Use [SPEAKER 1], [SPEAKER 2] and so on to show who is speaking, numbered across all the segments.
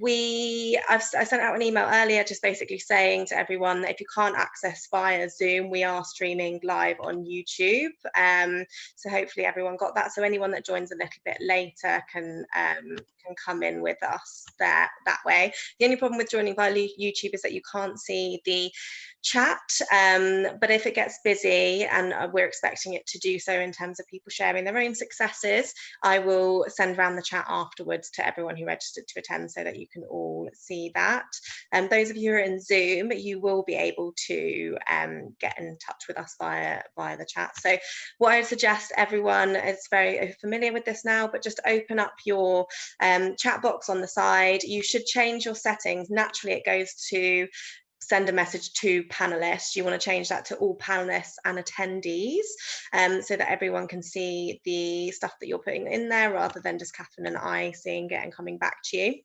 [SPEAKER 1] I sent out an email earlier just basically saying to everyone that if you can't access via Zoom, we are streaming live on YouTube. So hopefully everyone got that. So anyone that joins a little bit later can come in with us there that way. The only problem with joining via YouTube is that you can't see the chat, but if it gets busy, and we're expecting it to do so in terms of people sharing their own successes, I will send around the chat afterwards to everyone who registered to attend so that you can all see that. And those of you who are in Zoom, you will be able to get in touch with us via the chat. So what I would suggest, everyone is very familiar with this now, but just open up your chat box on the side. You should change your settings. Naturally, it goes to send a message to panelists. You want to change that to all panelists and attendees, so that everyone can see the stuff that you're putting in there, rather than just Catherine and I seeing it and coming back to you.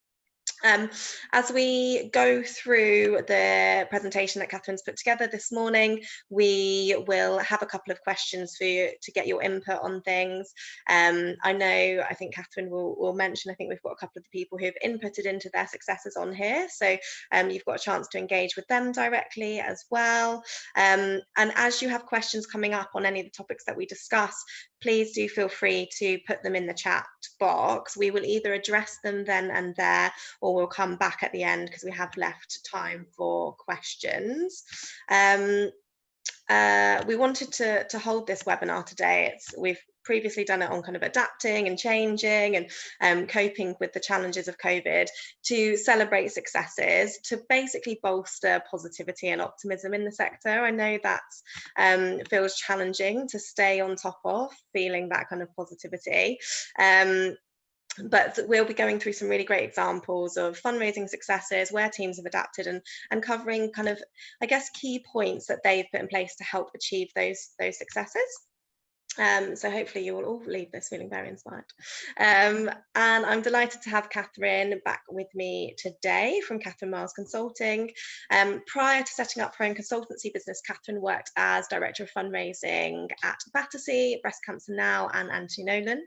[SPEAKER 1] As we go through the presentation that Catherine's put together this morning, we will have a couple of questions for you to get your input on things. I think Catherine will mention, I think we've got a couple of the people who have inputted into their successes on here. So you've got a chance to engage with them directly as well. And as you have questions coming up on any of the topics that we discuss, please do feel free to put them in the chat box. We will either address them then and there, or we'll come back at the end because we have left time for questions. We wanted to hold this webinar today. We've previously done it on kind of adapting and changing and coping with the challenges of COVID, to celebrate successes, to basically bolster positivity and optimism in the sector. I know that feels challenging to stay on top of feeling that kind of positivity. But we'll be going through some really great examples of fundraising successes where teams have adapted, and covering kind of, I guess, key points that they've put in place to help achieve those successes. So hopefully you will all leave this feeling very inspired. And I'm delighted to have Catherine back with me today from Catherine Miles Consulting. Prior to setting up her own consultancy business, Catherine worked as Director of Fundraising at Battersea, Breast Cancer Now and Anthony Nolan.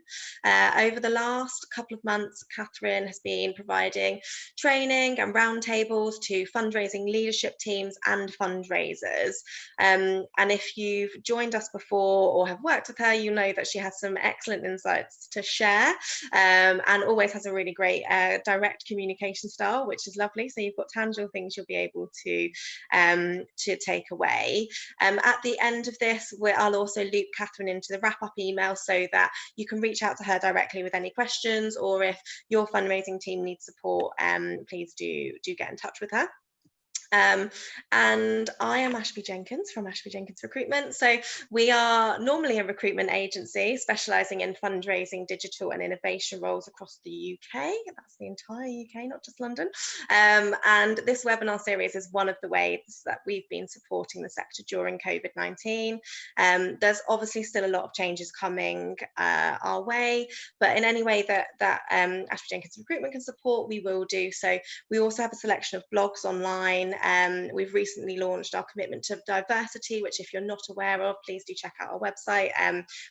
[SPEAKER 1] Over the last couple of months, Catherine has been providing training and roundtables to fundraising leadership teams and fundraisers. And if you've joined us before or have worked with her, you know that she has some excellent insights to share, and always has a really great direct communication style, which is lovely. So you've got tangible things you'll be able to take away. At the end of this, I'll also loop Catherine into the wrap-up email so that you can reach out to her directly with any questions, or if your fundraising team needs support, please do get in touch with her. And I am Ashby Jenkins from Ashby Jenkins Recruitment. So we are normally a recruitment agency specialising in fundraising, digital and innovation roles across the UK. That's the entire UK, not just London. And this webinar series is one of the ways that we've been supporting the sector during COVID-19. There's obviously still a lot of changes coming our way, but in any way that Ashby Jenkins Recruitment can support, we will do so. We also have a selection of blogs online. We've recently launched our commitment to diversity, which if you're not aware of, please do check out our website.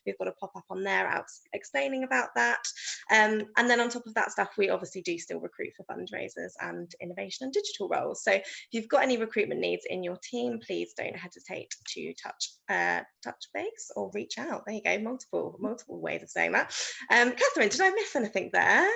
[SPEAKER 1] We've got a pop-up on there out explaining about that. And then on top of that stuff, we obviously do still recruit for fundraisers and innovation and digital roles. So if you've got any recruitment needs in your team, please don't hesitate to touch base or reach out. There you go, multiple ways of saying that. Catherine, did I miss anything there?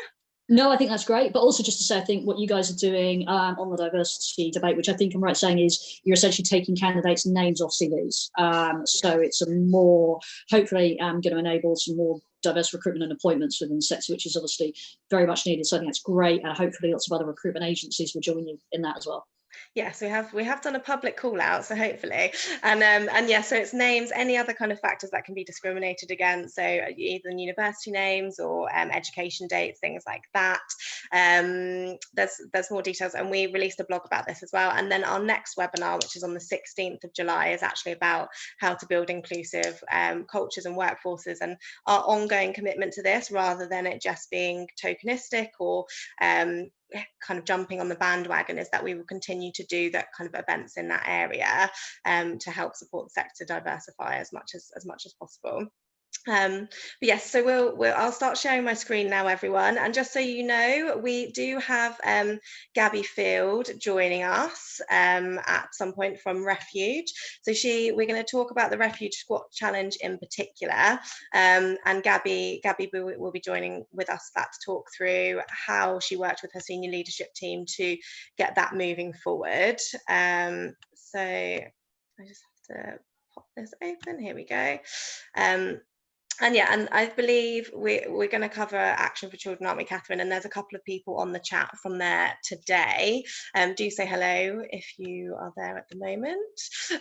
[SPEAKER 2] No, I think that's great. But also just to say, I think what you guys are doing on the diversity debate, which I think I'm right saying is you're essentially taking candidates' names off CVs. So it's a more, hopefully going to enable some more diverse recruitment and appointments within the sector, which is obviously very much needed. So I think that's great. And hopefully lots of other recruitment agencies will join you in that as well.
[SPEAKER 1] Yes, we have done a public call out, so hopefully, and yeah, so it's names, any other kind of factors that can be discriminated against, so either university names or education dates, things like that. There's more details, and we released a blog about this as well. And then our next webinar, which is on the 16th of July, is actually about how to build inclusive cultures and workforces, and our ongoing commitment to this, rather than it just being tokenistic or kind of jumping on the bandwagon, is that we will continue to do that kind of events in that area to help support the sector diversify as much as possible. But yes, so I'll start sharing my screen now, everyone. And just so you know, we do have Gabby Field joining us at some point from Refuge. So we're going to talk about the Refuge Squat Challenge in particular. And Gabby will be joining with us for that to talk through how she worked with her senior leadership team to get that moving forward. So I just have to pop this open. Here we go. And yeah, and I believe we're going to cover Action for Children, aren't we, Catherine? And there's a couple of people on the chat from there today. Do say hello if you are there at the moment.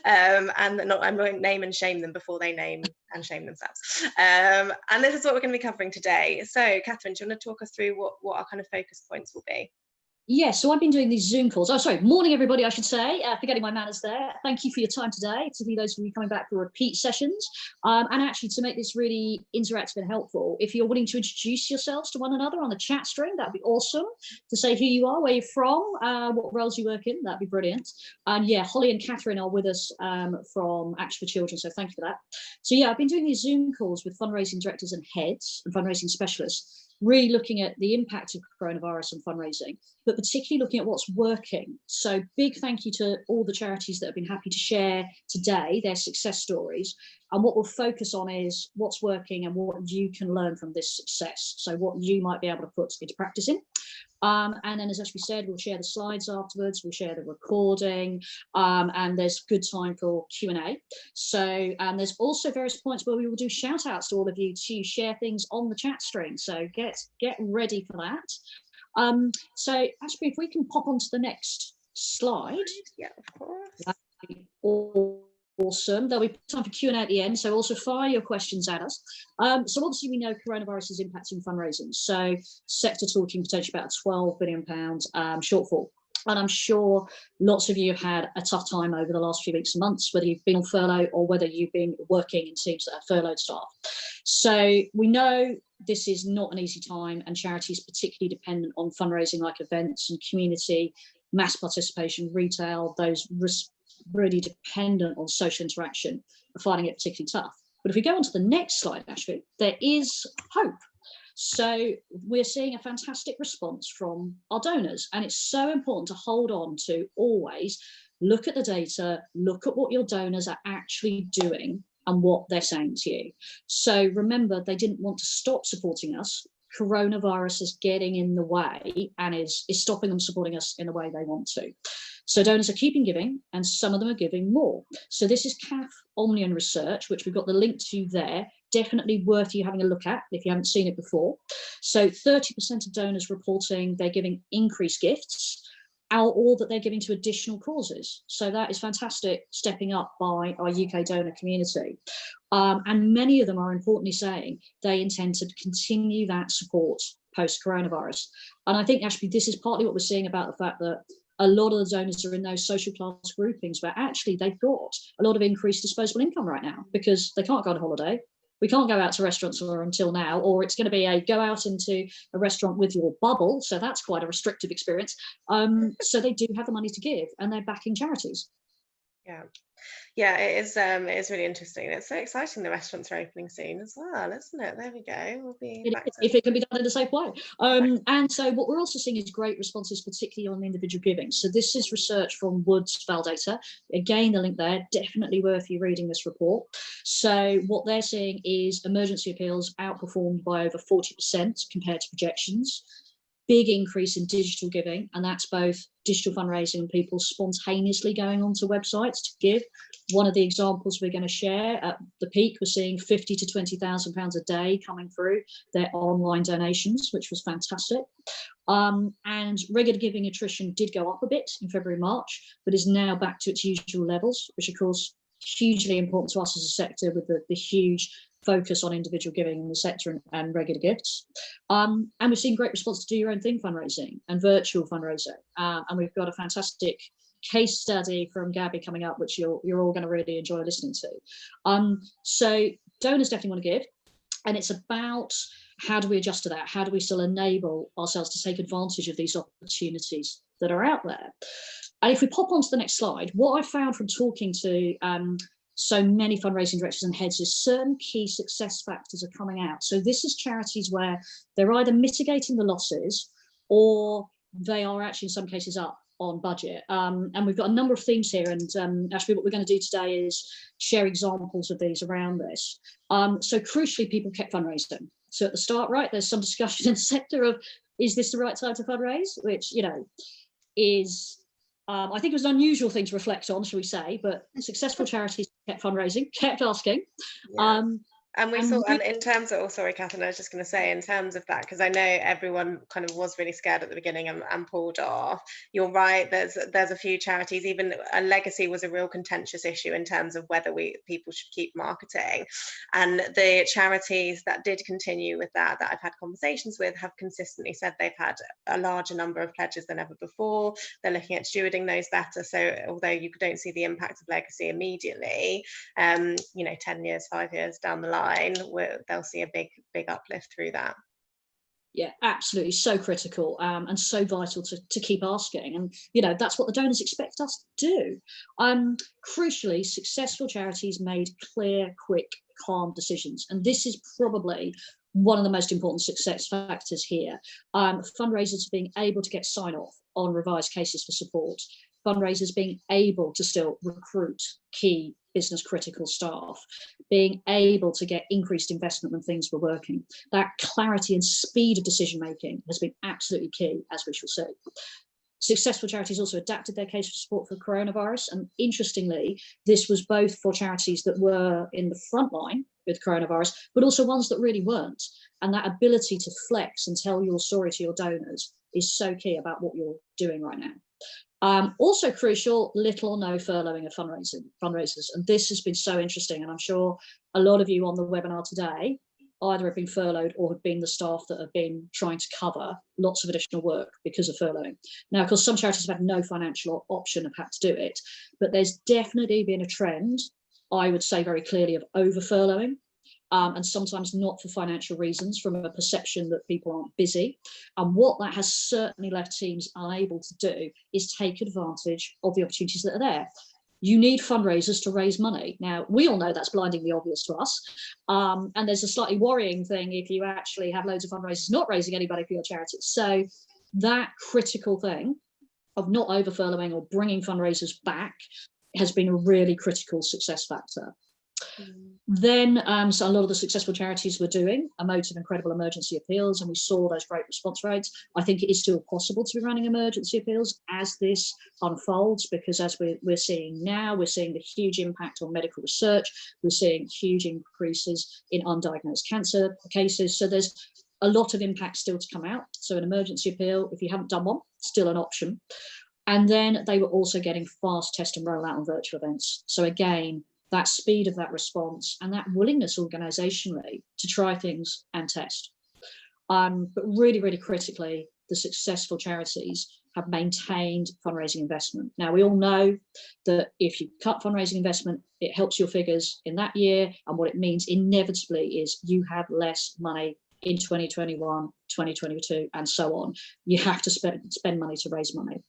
[SPEAKER 1] And I won't name and shame them before they name and shame themselves. And this is what we're going to be covering today. So, Catherine, do you want to talk us through what our kind of focus points will be?
[SPEAKER 2] Yeah, so I've been doing these Zoom calls. Oh, sorry, morning, everybody, I should say. Forgetting my manners there. Thank you for your time today, particularly those of you coming back for repeat sessions. And actually, to make this really interactive and helpful, if you're willing to introduce yourselves to one another on the chat string, that'd be awesome. To say who you are, where you're from, what roles you work in, that'd be brilliant. And yeah, Holly and Catherine are with us from Action for Children, so thank you for that. So yeah, I've been doing these Zoom calls with fundraising directors and heads and fundraising specialists, really looking at the impact of coronavirus on fundraising, but particularly looking at what's working. So big thank you to all the charities that have been happy to share today their success stories. And what we'll focus on is what's working and what you can learn from this success. So what you might be able to put into practice in. And then, as we said, we'll share the slides afterwards, we'll share the recording, and there's good time for Q&A. So there's also various points where we will do shout outs to all of you to share things on the chat string. So get ready for that. So actually, if we can pop onto the next slide.
[SPEAKER 1] Yeah, of course.
[SPEAKER 2] That'd be awesome. There'll be time for Q&A at the end, so also fire your questions at us. So obviously we know coronavirus is impacting fundraising. So sector talking potentially about a £12 billion shortfall. And I'm sure lots of you have had a tough time over the last few weeks and months, whether you've been on furlough or whether you've been working in teams that have furloughed staff. So we know this is not an easy time, and charities particularly dependent on fundraising like events and community, mass participation, retail, those really dependent on social interaction are finding it particularly tough. But if we go on to the next slide, Ashby, there is hope. So we're seeing a fantastic response from our donors, and it's so important to hold on to always look at the data, look at what your donors are actually doing and what they're saying to you. So remember, they didn't want to stop supporting us. Coronavirus is getting in the way and is stopping them supporting us in the way they want to. So donors are keeping giving, and some of them are giving more. So this is CAF Omnium research, which we've got the link to there. Definitely worth you having a look at if you haven't seen it before. So 30% of donors reporting they're giving increased gifts, or that they're giving to additional causes. So that is fantastic, stepping up by our UK donor community. And many of them are importantly saying they intend to continue that support post-coronavirus. And I think actually this is partly what we're seeing about the fact that a lot of the donors are in those social class groupings where actually they've got a lot of increased disposable income right now because they can't go on holiday. We can't go out to restaurants until now, or it's going to be a go out into a restaurant with your bubble. So that's quite a restrictive experience. So they do have the money to give, and they're backing charities.
[SPEAKER 1] Yeah, it is really interesting. It's so exciting the restaurants are opening soon as well, isn't it? There we go. We'll be back to
[SPEAKER 2] if it can be done in a safe way. And so what we're also seeing is great responses, particularly on individual giving. So this is research from Woods Valdata. Again, the link there, definitely worth you reading this report. So what they're seeing is emergency appeals outperformed by over 40% compared to projections. Big increase in digital giving, and that's both digital fundraising and people spontaneously going onto websites to give. One of the examples we're going to share at the peak, we're seeing £50,000 to £20,000 a day coming through their online donations, which was fantastic. And regular giving attrition did go up a bit in February, March, but is now back to its usual levels, which of course hugely important to us as a sector with the huge focus on individual giving in the sector and regular gifts. And we've seen great response to do your own thing fundraising and virtual fundraising. And we've got a fantastic case study from Gabby coming up, which you're all going to really enjoy listening to. So donors definitely want to give, and it's about how do we adjust to that? How do we still enable ourselves to take advantage of these opportunities that are out there? And if we pop onto the next slide, what I found from talking to so many fundraising directors and heads is certain key success factors are coming out. So this is charities where they're either mitigating the losses or they are actually in some cases up on budget. And we've got a number of themes here. And actually what we're going to do today is share examples of these around this. So crucially, people kept fundraising. So at the start, right, there's some discussion in the sector of, is this the right time to fundraise? Which, you know, is, I think it was an unusual thing to reflect on, shall we say, but successful charities kept fundraising, kept asking.
[SPEAKER 1] Yeah. And we saw,
[SPEAKER 2] we,
[SPEAKER 1] and in terms of, oh, sorry, Catherine, I was just going to say, in terms of that, because I know everyone kind of was really scared at the beginning and pulled off. You're right. There's a few charities. Even a legacy was a real contentious issue in terms of whether people should keep marketing. And the charities that did continue with that I've had conversations with have consistently said they've had a larger number of pledges than ever before. They're looking at stewarding those better. So although you don't see the impact of legacy immediately, 10 years, 5 years down the line, they'll see a big uplift through that.
[SPEAKER 2] Yeah, absolutely, so critical and so vital to keep asking, and that's what the donors expect us to do. Crucially, successful charities made clear, quick, calm decisions, and this is probably one of the most important success factors here. Fundraisers being able to get sign-off on revised cases for support, fundraisers being able to still recruit key business critical staff, being able to get increased investment when things were working. That clarity and speed of decision making has been absolutely key, as we shall see. Successful charities also adapted their case for support for coronavirus, and interestingly, this was both for charities that were in the front line with coronavirus, but also ones that really weren't. And that ability to flex and tell your story to your donors is so key about what you're doing right now. Also crucial, little or no furloughing of fundraisers. And this has been so interesting. And I'm sure a lot of you on the webinar today either have been furloughed or have been the staff that have been trying to cover lots of additional work because of furloughing. Now, of course, some charities have had no financial option, have had to do it, but there's definitely been a trend, I would say very clearly, of over furloughing. And sometimes not for financial reasons, from a perception that people aren't busy. And what that has certainly left teams unable to do is take advantage of the opportunities that are there. You need fundraisers to raise money. Now, we all know that's blindingly obvious to us. And there's a slightly worrying thing if you actually have loads of fundraisers not raising anybody for your charity. So that critical thing of not over furloughing or bringing fundraisers back has been a really critical success factor. Then, so a lot of the successful charities were doing emotive and credible emergency appeals, and we saw those great response rates. I think it is still possible to be running emergency appeals as this unfolds, because as we're seeing now, we're seeing the huge impact on medical research. We're seeing huge increases in undiagnosed cancer cases. So there's a lot of impact still to come out. So an emergency appeal, if you haven't done one, still an option. And then they were also getting fast test and roll out on virtual events. So again, that speed of that response and that willingness organisationally to try things and test. But really, really critically, the successful charities have maintained fundraising investment. Now, we all know that if you cut fundraising investment, it helps your figures in that year. And what it means inevitably is you have less money in 2021, 2022, and so on. You have to spend money to raise money.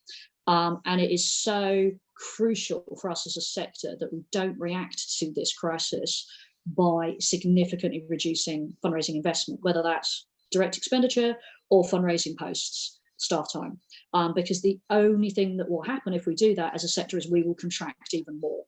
[SPEAKER 2] And it is so crucial for us as a sector that we don't react to this crisis by significantly reducing fundraising investment, whether that's direct expenditure or fundraising posts, staff time, because the only thing that will happen if we do that as a sector is we will contract even more.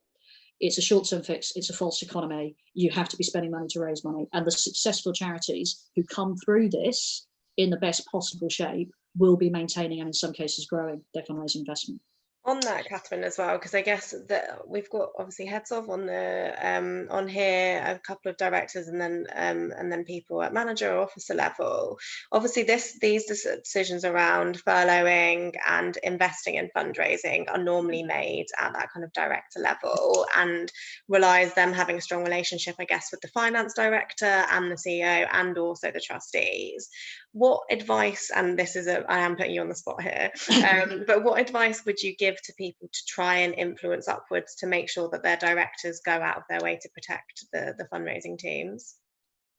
[SPEAKER 2] It's a short-term fix, it's a false economy. You have to be spending money to raise money. And the successful charities who come through this in the best possible shape will be maintaining and in some cases growing their fundraising investment.
[SPEAKER 1] On that, Catherine, as well, because I guess that we've got obviously heads of on the on here, a couple of directors, and then people at manager or officer level. Obviously, these decisions around furloughing and investing in fundraising are normally made at that kind of director level, and relies them having a strong relationship, I guess, with the finance director and the CEO and also the trustees. What advice, and this is I am putting you on the spot here, but what advice would you give to people to try and influence upwards to make sure that their directors go out of their way to protect the fundraising teams?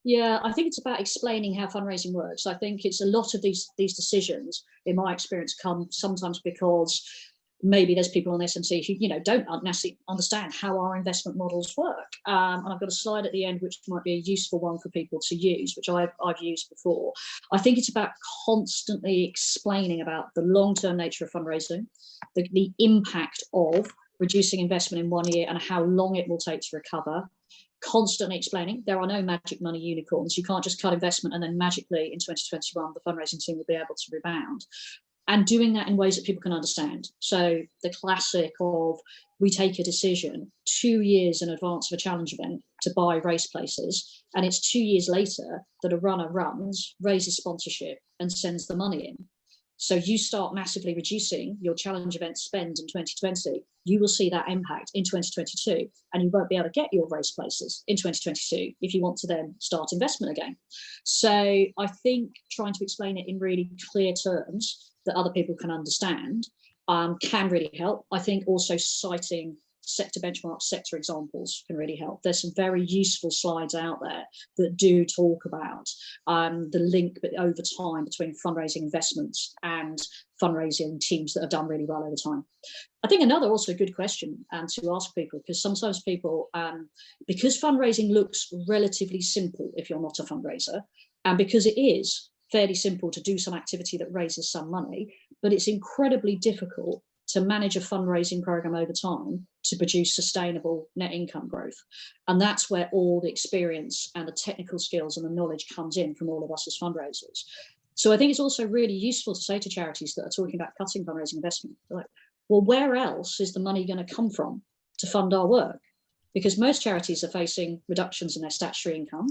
[SPEAKER 2] Yeah, I think it's about explaining how fundraising works. I think it's a lot of these decisions, in my experience, come sometimes because maybe there's people on SMC who, don't necessarily understand how our investment models work. And I've got a slide at the end, which might be a useful one for people to use, which I've used before. I think it's about constantly explaining about the long-term nature of fundraising, the impact of reducing investment in 1 year and how long it will take to recover. Constantly explaining there are no magic money unicorns. You can't just cut investment and then magically in 2021 the fundraising team will be able to rebound. And doing that in ways that people can understand. So the classic of, we take a decision 2 years in advance of a challenge event to buy race places, and it's 2 years later that a runner runs, raises sponsorship and sends the money in. So you start massively reducing your challenge event spend in 2020, you will see that impact in 2022, and you won't be able to get your race places in 2022 if you want to then start investment again. So I think trying to explain it in really clear terms that other people can understand can really help. I think also citing sector benchmarks, sector examples can really help. There's some very useful slides out there that do talk about the link over time between fundraising investments and fundraising teams that have done really well over time. I think another also good question to ask people, because sometimes people, because fundraising looks relatively simple if you're not a fundraiser, and because it is fairly simple to do some activity that raises some money, but it's incredibly difficult to manage a fundraising program over time to produce sustainable net income growth. And that's where all the experience and the technical skills and the knowledge comes in from all of us as fundraisers. So I think it's also really useful to say to charities that are talking about cutting fundraising investment, like, well, where else is the money going to come from to fund our work? Because most charities are facing reductions in their statutory income.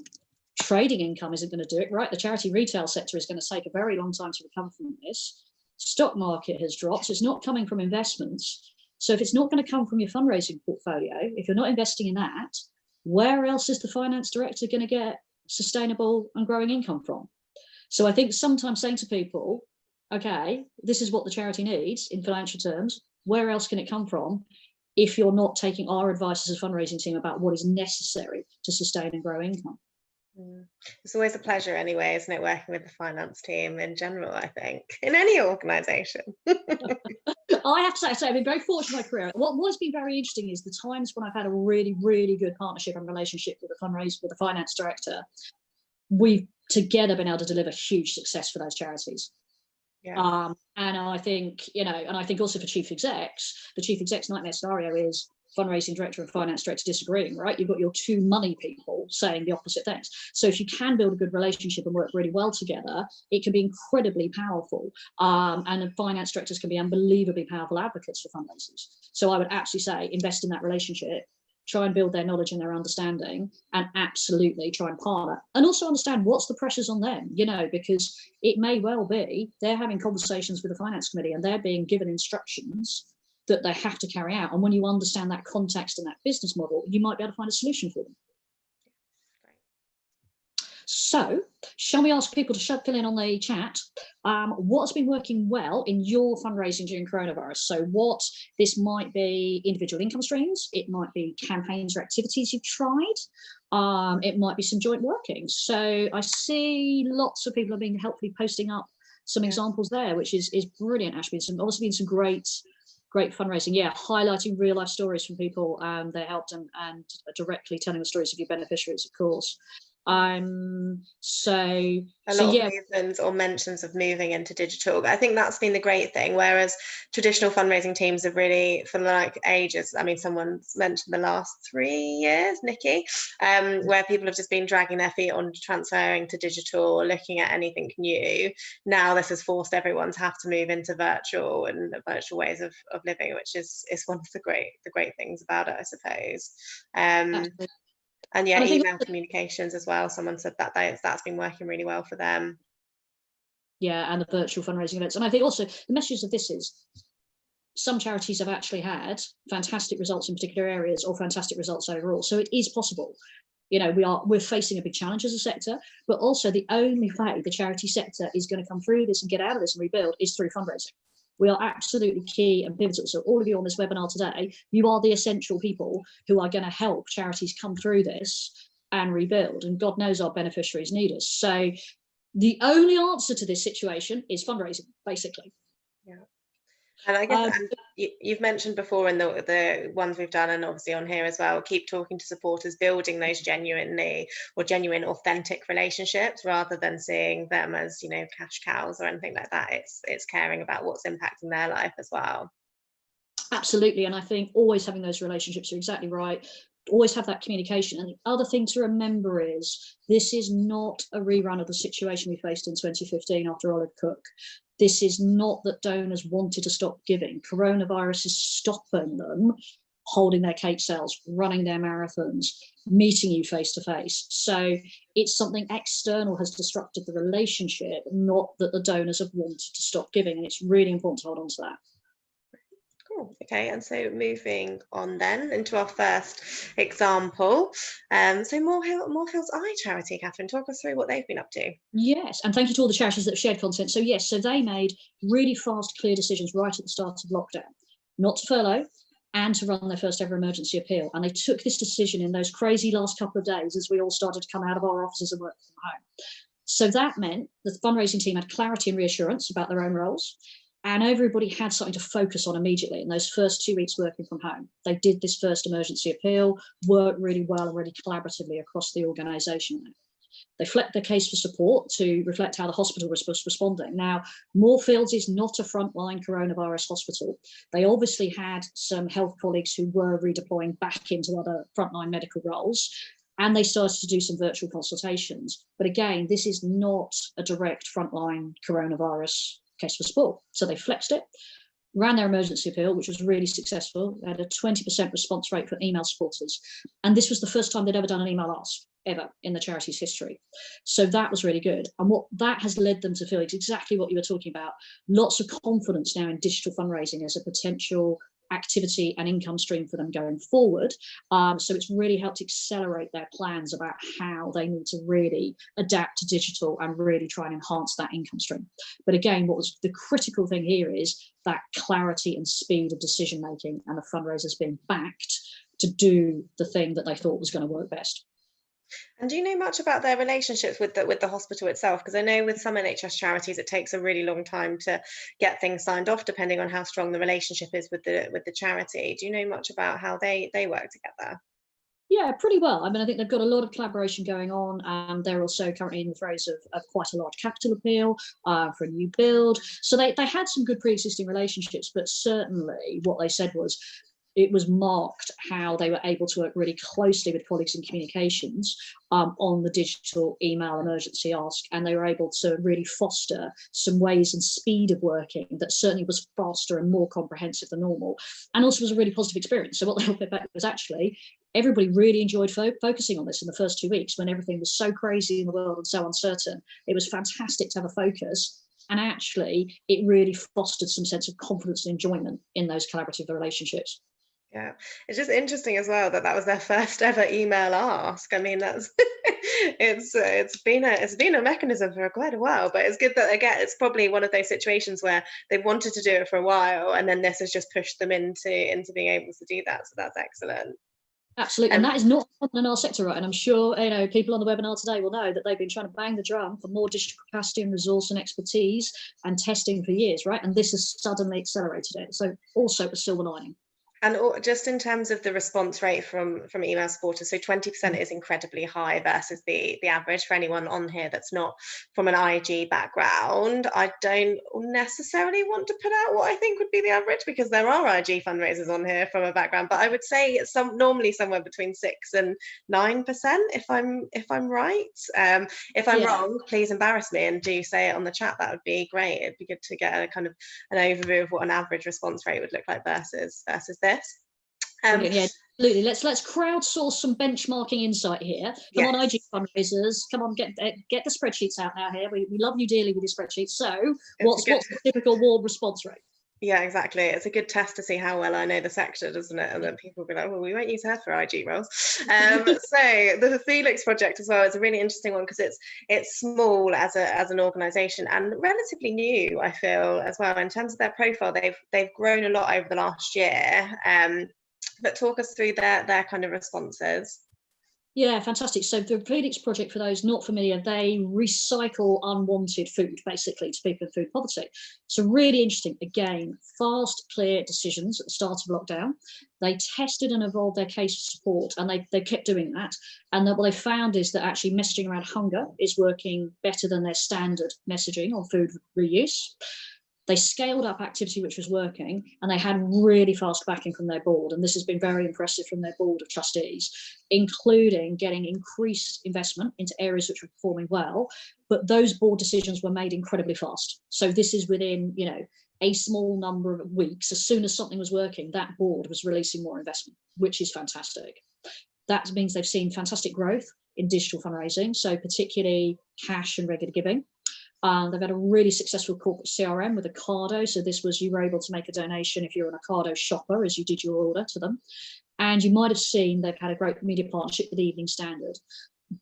[SPEAKER 2] Trading income isn't going to do it, right? The charity retail sector is going to take a very long time to recover from this. Stock market has dropped. It's not coming from investments. So if it's not going to come from your fundraising portfolio, if you're not investing in that, where else is the finance director going to get sustainable and growing income from? So I think sometimes saying to people, okay, this is what the charity needs in financial terms, where else can it come from? If you're not taking our advice as a fundraising team about what is necessary to sustain and grow income.
[SPEAKER 1] It's always a pleasure anyway, isn't it, working with the finance team in general, I think, in any organisation.
[SPEAKER 2] I have to say, I've been very fortunate in my career. What's been very interesting is the times when I've had a really, really good partnership and relationship with the finance director, we've together been able to deliver huge success for those charities. Yeah. And I think, and I think also for chief execs, the chief exec's nightmare scenario is fundraising director and finance director disagreeing, right? You've got your two money people saying the opposite things. So if you can build a good relationship and work really well together, it can be incredibly powerful. And finance directors can be unbelievably powerful advocates for fundraisers. So I would absolutely say invest in that relationship, try and build their knowledge and their understanding, and absolutely try and partner. And also understand what's the pressures on them, because it may well be they're having conversations with the finance committee and they're being given instructions that they have to carry out. And when you understand that context and that business model, you might be able to find a solution for them. So shall we ask people to fill in on the chat what's been working well in your fundraising during coronavirus? So this might be individual income streams, it might be campaigns or activities you've tried, it might be some joint working. So I see lots of people have been helpfully posting up some examples there, which is brilliant, Ashby. There's obviously been some great fundraising, highlighting real life stories from people that helped and directly telling the stories of your beneficiaries, of course. A lot of movements or mentions of moving into digital. I think that's been the great thing, whereas traditional fundraising teams have really, for like ages, I mean, someone's mentioned the last 3 years, Nikki, where people have just been dragging their feet on transferring to digital or looking at anything new. Now this has forced everyone to have to move into virtual and virtual ways of living, which is one of the great things about it, I suppose. And email communications as well. Someone said that's been working really well for them. Yeah, and the virtual fundraising events. And I think also the message of this is some charities have actually had fantastic results in particular areas or fantastic results overall. So it is possible. We're facing a big challenge as a sector, but also the only way the charity sector is going to come through this and get out of this and rebuild is through fundraising. We are absolutely key and pivotal. So all of you on this webinar today, you are the essential people who are going to help charities come through this and rebuild. And God knows our beneficiaries need us. So the only answer to this situation is fundraising, basically. Yeah.
[SPEAKER 1] And I guess, and you've mentioned before in the ones we've done, and obviously on here as well, keep talking to supporters, building those genuine, authentic relationships, rather than seeing them as, cash cows or anything like that. It's caring about what's impacting their life as well.
[SPEAKER 2] Absolutely. And I think always having those relationships, are exactly right. Always have that communication. And the other thing to remember is this is not a rerun of the situation we faced in 2015 after Olive Cook. This is not that donors wanted to stop giving. Coronavirus is stopping them holding their cake sales, running their marathons, meeting you face to face. So it's something external has disrupted the relationship, not that the donors have wanted to stop giving. And it's really important to hold on to that.
[SPEAKER 1] Cool. Okay, and so moving on then into our first example. So Moorfields Eye Charity, Catherine, talk us through what they've been up to.
[SPEAKER 2] Yes, and thank you to all the charities that have shared content. So yes, so they made really fast, clear decisions right at the start of lockdown, not to furlough and to run their first ever emergency appeal. And they took this decision in those crazy last couple of days as we all started to come out of our offices and work from home. So that meant the fundraising team had clarity and reassurance about their own roles. And everybody had something to focus on immediately in those first 2 weeks working from home. They did this first emergency appeal, worked really well and really collaboratively across the organisation. They flipped their case for support to reflect how the hospital was responding. Now, Moorfields is not a frontline coronavirus hospital. They obviously had some health colleagues who were redeploying back into other frontline medical roles, and they started to do some virtual consultations. But again, this is not a direct frontline coronavirus case for support. So they flexed it, ran their emergency appeal, which was really successful. They had a 20% response rate for email supporters. And this was the first time they'd ever done an email ask, ever, in the charity's history. So that was really good. And what that has led them to feel is exactly what you were talking about. Lots of confidence now in digital fundraising as a potential activity and income stream for them going forward. So it's really helped accelerate their plans about how they need to really adapt to digital and really try and enhance that income stream. But again, what was the critical thing here is that clarity and speed of decision making, and the fundraisers being backed to do the thing that they thought was going to work best.
[SPEAKER 1] And do you know much about their relationships with the hospital itself? Because I know with some NHS charities, it takes a really long time to get things signed off, depending on how strong the relationship is with the charity. Do you know much about how they work together?
[SPEAKER 2] Yeah, pretty well. I mean, I think they've got a lot of collaboration going on. They're also currently in the throes of quite a large capital appeal for a new build. So they had some good pre-existing relationships, but certainly what they said was it was marked how they were able to work really closely with colleagues in communications on the digital email emergency ask, and they were able to really foster some ways and speed of working that certainly was faster and more comprehensive than normal, and also was a really positive experience. So what they fed back was actually everybody really enjoyed focusing on this in the first 2 weeks when everything was so crazy in the world and so uncertain. It was fantastic to have a focus, and actually it really fostered some sense of confidence and enjoyment in those collaborative relationships.
[SPEAKER 1] Yeah, it's just interesting as well that was their first ever email ask. I mean, that's it's been a mechanism for quite a while, but it's good that again, it's probably one of those situations where they wanted to do it for a while, and then this has just pushed them into being able to do that. So that's excellent.
[SPEAKER 2] Absolutely, and that is not in our sector, right? And I'm sure people on the webinar today will know that they've been trying to bang the drum for more digital capacity and resource and expertise and testing for years, right? And this has suddenly accelerated it. So also a silver lining.
[SPEAKER 1] And just in terms of the response rate from email supporters, so 20% is incredibly high versus the average for anyone on here that's not from an IG background. I don't necessarily want to put out what I think would be the average, because there are IG fundraisers on here from a background, but I would say it's normally somewhere between 6 and 9%, if I'm right. If I'm wrong, please embarrass me and do say it on the chat. That would be great. It'd be good to get a kind of an overview of what an average response rate would look like versus this.
[SPEAKER 2] Yeah, absolutely. Let's crowdsource some benchmarking insight here. Come on, IG fundraisers. Come on, get the spreadsheets out now here. We love you dearly with your spreadsheets. So what's the typical ward response rate?
[SPEAKER 1] Yeah, exactly. It's a good test to see how well I know the sector, doesn't it? And then people will be like, well, we won't use her for IG roles. So the Felix project as well is a really interesting one, because it's small as an organisation and relatively new, I feel, as well. In terms of their profile, they've grown a lot over the last year. But talk us through their kind of responses.
[SPEAKER 2] Yeah, fantastic. So the Phoenix Project, for those not familiar, they recycle unwanted food, basically, to people in food poverty. So really interesting. Again, fast, clear decisions at the start of lockdown. They tested and evolved their case of support, and they kept doing that. And what they found is that actually messaging around hunger is working better than their standard messaging on food reuse. They scaled up activity which was working, and they had really fast backing from their board. And this has been very impressive from their board of trustees, including getting increased investment into areas which were performing well. But those board decisions were made incredibly fast. So this is within, a small number of weeks. As soon as something was working, that board was releasing more investment, which is fantastic. That means they've seen fantastic growth in digital fundraising, so particularly cash and regular giving. They've had a really successful corporate CRM with Ocado. So this was, you were able to make a donation if you're an Ocado shopper as you did your order to them. And you might have seen they've had a great media partnership with the Evening Standard.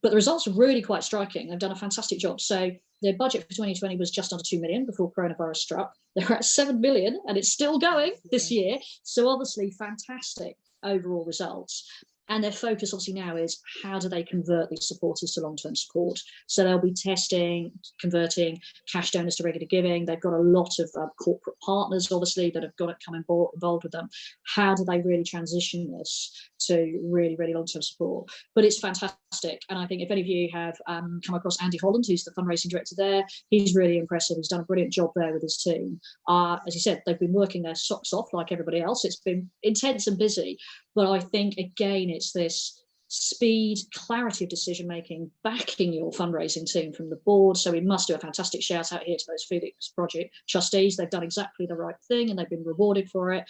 [SPEAKER 2] But the results are really quite striking. They've done a fantastic job. So their budget for 2020 was just under 2 million before coronavirus struck. They're at 7 million and it's still going this year. So obviously fantastic overall results. And their focus obviously now is how do they convert these supporters to long-term support? So they'll be testing, converting cash donors to regular giving. They've got a lot of corporate partners, obviously, that have got to come involved with them. How do they really transition this to really, really long-term support? But it's fantastic. And I think if any of you have come across Andy Holland, who's the fundraising director there, he's really impressive. He's done a brilliant job there with his team. As you said, they've been working their socks off like everybody else. It's been intense and busy. But I think, again, it's this speed, clarity of decision making, backing your fundraising team from the board. So we must do a fantastic shout out here to those Phoenix Project trustees. They've done exactly the right thing and they've been rewarded for it.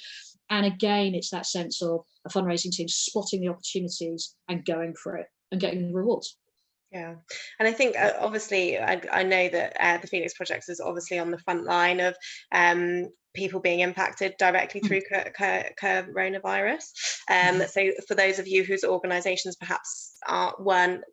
[SPEAKER 2] And again, it's that sense of a fundraising team spotting the opportunities and going for it and getting the rewards.
[SPEAKER 1] Yeah, and I think obviously I know that the Phoenix Project is obviously on the front line of people being impacted directly through coronavirus. So for those of you whose organisations perhaps weren't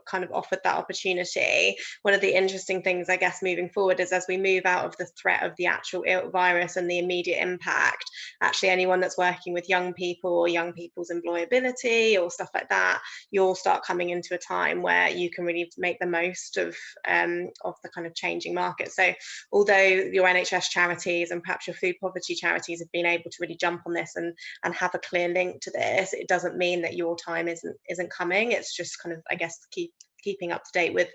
[SPEAKER 1] kind of offered that opportunity, one of the interesting things, I guess, moving forward is as we move out of the threat of the actual virus and the immediate impact, actually anyone that's working with young people or young people's employability or stuff like that, you'll start coming into a time where you can really make the most of the kind of changing market. So although your NHS charities and perhaps your food poverty charities have been able to really jump on this and have a clear link to this, it doesn't mean that your time isn't coming. It's just kind of, I guess, keeping up to date with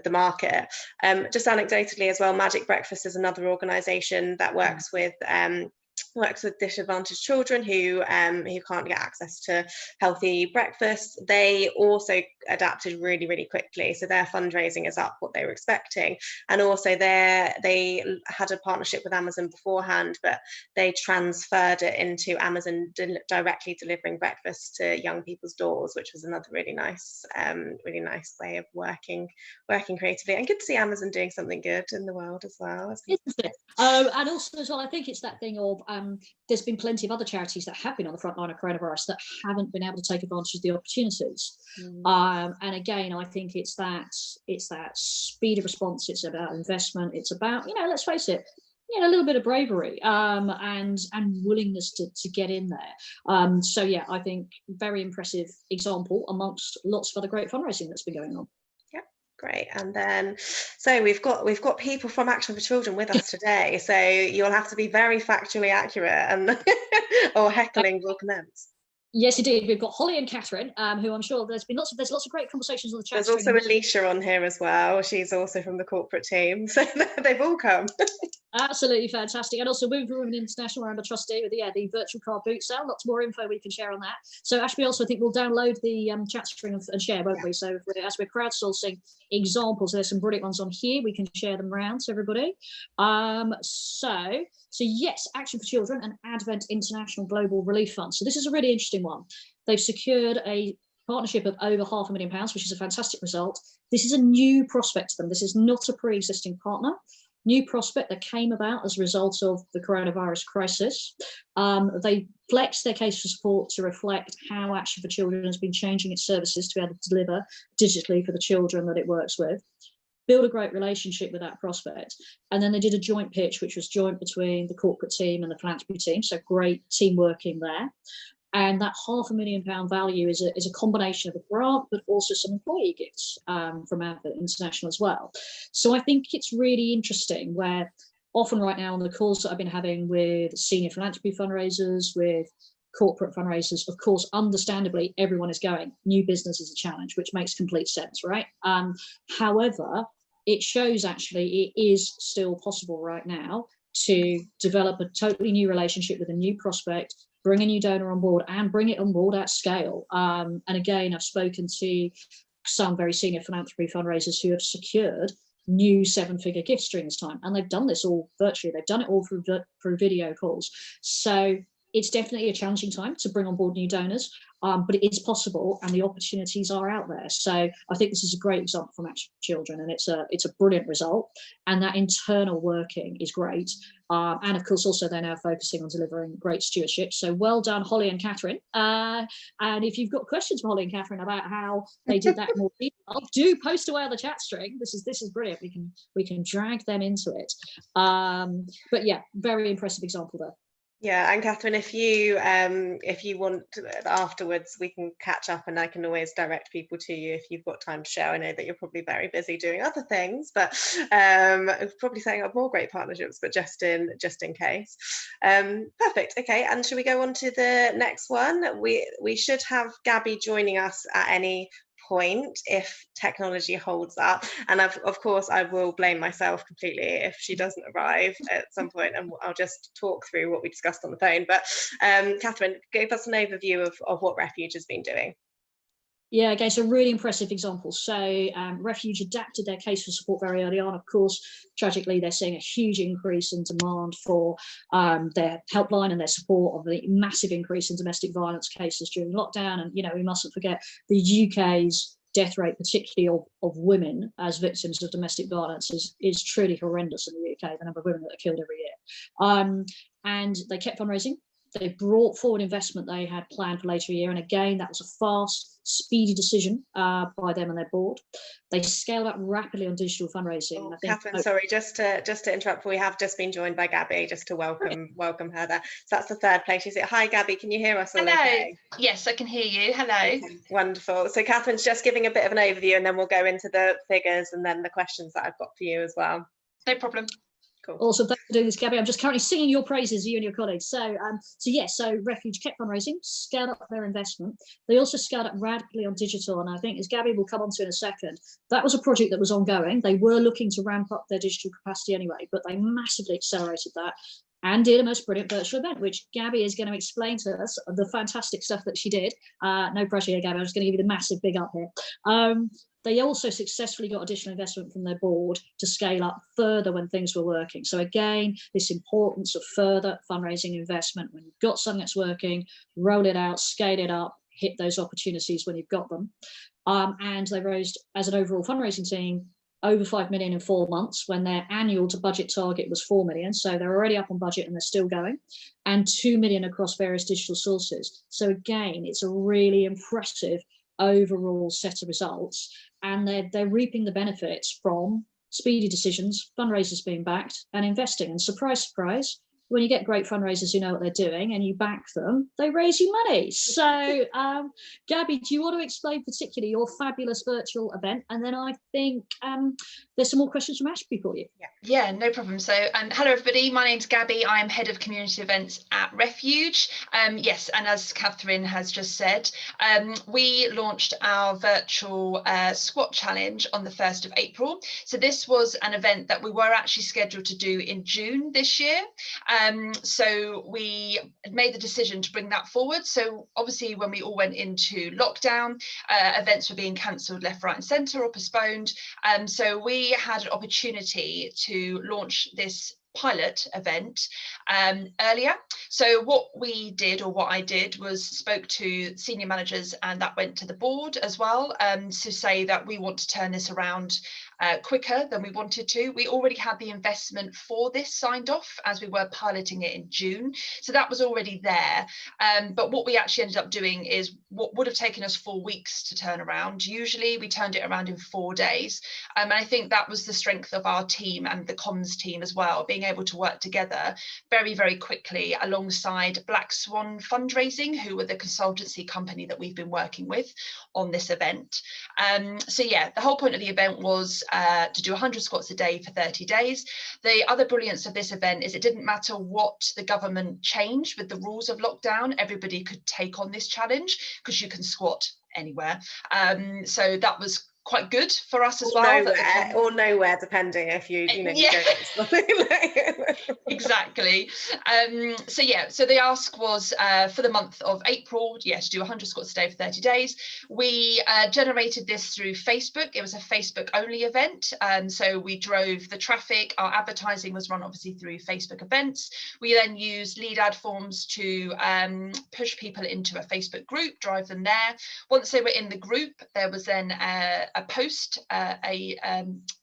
[SPEAKER 1] the market. Just anecdotally as well, Magic Breakfast is another organisation that works with disadvantaged children who can't get access to healthy breakfast. They also adapted really, really quickly. So their fundraising is up what they were expecting. And also they had a partnership with Amazon beforehand, but they transferred it into Amazon directly delivering breakfast to young people's doors, which was another really nice way of working creatively. And good to see Amazon doing something good in the world as well.
[SPEAKER 2] And also as well, I think it's that thing of there's been plenty of other charities that have been on the front line of coronavirus that haven't been able to take advantage of the opportunities. And again, I think it's that speed of response. It's about investment. It's about, let's face it, a little bit of bravery and willingness to get in there. So yeah, I think very impressive example amongst lots of other great fundraising that's been going on.
[SPEAKER 1] Great. And then, so we've got people from Action for Children with us today. So you'll have to be very factually accurate and or heckling will commence.
[SPEAKER 2] Yes, indeed. We've got Holly and Catherine, who I'm sure there's lots of great conversations on the chat.
[SPEAKER 1] There's also Alicia on here as well. She's also from the corporate team. So they've all come.
[SPEAKER 2] Absolutely fantastic. And also Women for Women International, I'm a trustee with the virtual card boot sale. Lots more info we can share on that. So Ashby, also I think we'll download the chat string and share, won't we? So as we're crowdsourcing examples, there's some brilliant ones on here. We can share them around to everybody. So yes, Action for Children and Advent International Global Relief Fund. So this is a really interesting one. They've secured a partnership of over £500,000, which is a fantastic result. This is a new prospect to them. This is not a pre-existing partner. New prospect that came about as a result of the coronavirus crisis. They flexed their case for support to reflect how Action for Children has been changing its services to be able to deliver digitally for the children that it works with. Build a great relationship with that prospect. And then they did a joint pitch, which was joint between the corporate team and the philanthropy team. So great team working there. And that £500,000 value is a combination of a grant, but also some employee gifts from Advert International as well. So I think it's really interesting where often right now on the calls that I've been having with senior philanthropy fundraisers, with corporate fundraisers, of course, understandably, everyone is going, new business is a challenge, which makes complete sense, right? However, it shows actually it is still possible right now to develop a totally new relationship with a new prospect, bring a new donor on board and bring it on board at scale. And again, I've spoken to some very senior philanthropy fundraisers who have secured new 7-figure gift streams time, and they've done this all virtually. They've done it all through video calls. So it's definitely a challenging time to bring on board new donors, but it is possible and the opportunities are out there. So I think this is a great example from Action Children, and it's a brilliant result. And that internal working is great. And of course, also they're now focusing on delivering great stewardship. So well done, Holly and Catherine. And if you've got questions for Holly and Catherine about how they did that more detail, do post away on the chat string. This is brilliant. We can drag them into it. But yeah, very impressive example there.
[SPEAKER 1] Yeah, and Catherine, if you want afterwards, we can catch up, and I can always direct people to you if you've got time to share. I know that you're probably very busy doing other things, but probably setting up more great partnerships, but just in case. Perfect. Okay, and should we go on to the next one? We should have Gabby joining us at any point if technology holds up, and of course I will blame myself completely if she doesn't arrive at some point, and I'll just talk through what we discussed on the phone. But Catherine, give us an overview of what Refuge has been doing.
[SPEAKER 2] Yeah, okay, so really impressive example. So Refuge adapted their case for support very early on. Of course, tragically, they're seeing a huge increase in demand for their helpline and their support of the massive increase in domestic violence cases during lockdown. And, we mustn't forget the UK's death rate, particularly of women as victims of domestic violence, is truly horrendous in the UK, the number of women that are killed every year. And they kept fundraising. They brought forward investment they had planned for later in the year. And again, that was a fast, speedy decision by them and their board. They scaled up rapidly on digital fundraising.
[SPEAKER 1] Oh, Catherine, sorry, just to interrupt, we have just been joined by Gabby, just to welcome her there. So that's the third place. Is it? Hi, Gabby, can you hear us all?
[SPEAKER 3] Hello.
[SPEAKER 1] Okay?
[SPEAKER 3] Yes, I can hear you. Hello.
[SPEAKER 1] Okay, wonderful. So Catherine's just giving a bit of an overview, and then we'll go into the figures and then the questions that I've got for you as well.
[SPEAKER 3] No problem.
[SPEAKER 1] Cool.
[SPEAKER 2] Awesome, thanks for doing this, Gabby. I'm just currently singing your praises, you and your colleagues. So Refuge kept fundraising, scaled up their investment. They also scaled up radically on digital, and I think, as Gabby will come on to in a second, that was a project that was ongoing. They were looking to ramp up their digital capacity anyway, but they massively accelerated that and did a most brilliant virtual event, which Gabby is going to explain to us the fantastic stuff that she did. No pressure here, Gabby. I'm just going to give you the massive big up here. They also successfully got additional investment from their board to scale up further when things were working. So again, this importance of further fundraising investment. When you've got something that's working, roll it out, scale it up, hit those opportunities when you've got them. And they raised, as an overall fundraising team, over 5 million in 4 months, when their annual to budget target was 4 million. So they're already up on budget and they're still going, and 2 million across various digital sources. So again, it's a really impressive overall set of results, and they're reaping the benefits from speedy decisions, fundraisers being backed, and investing. And surprise, surprise, when you get great fundraisers who know what they're doing and you back them, they raise you money. So Gabby, do you want to explain particularly your fabulous virtual event? And then I think there's some more questions from Ashby for you.
[SPEAKER 3] Yeah, no problem. So hello everybody, my name's Gabby. I'm head of community events at Refuge. Yes, and as Catherine has just said, we launched our virtual squat challenge on the 1st of April. So this was an event that we were actually scheduled to do in June this year. So we made the decision to bring that forward. So obviously when we all went into lockdown, events were being cancelled left, right and centre or postponed. So we had an opportunity to launch this pilot event earlier. So what we did, or what I did, was spoke to senior managers, and that went to the board as well, to say that we want to turn this around quicker than we wanted to. We already had the investment for this signed off as we were piloting it in June, so that was already there. But what we actually ended up doing is what would have taken us 4 weeks to turn around. Usually we turned it around in 4 days. And I think that was the strength of our team and the comms team as well, being able to work together very, very quickly alongside Black Swan Fundraising, who were the consultancy company that we've been working with on this event. So yeah, the whole point of the event was to do 100 squats a day for 30 days. The other brilliance of this event is it didn't matter what the government changed with the rules of lockdown, everybody could take on this challenge because you can squat anywhere. So that was quite good for us as well.
[SPEAKER 1] Or nowhere, depending if you
[SPEAKER 3] yeah. Exactly. So yeah, so the ask was for the month of April, to do 100 squats a day for 30 days. We generated this through Facebook. It was a Facebook only event. So we drove the traffic. Our advertising was run obviously through Facebook events. We then used lead ad forms to push people into a Facebook group, drive them there. Once they were in the group, there was then a post,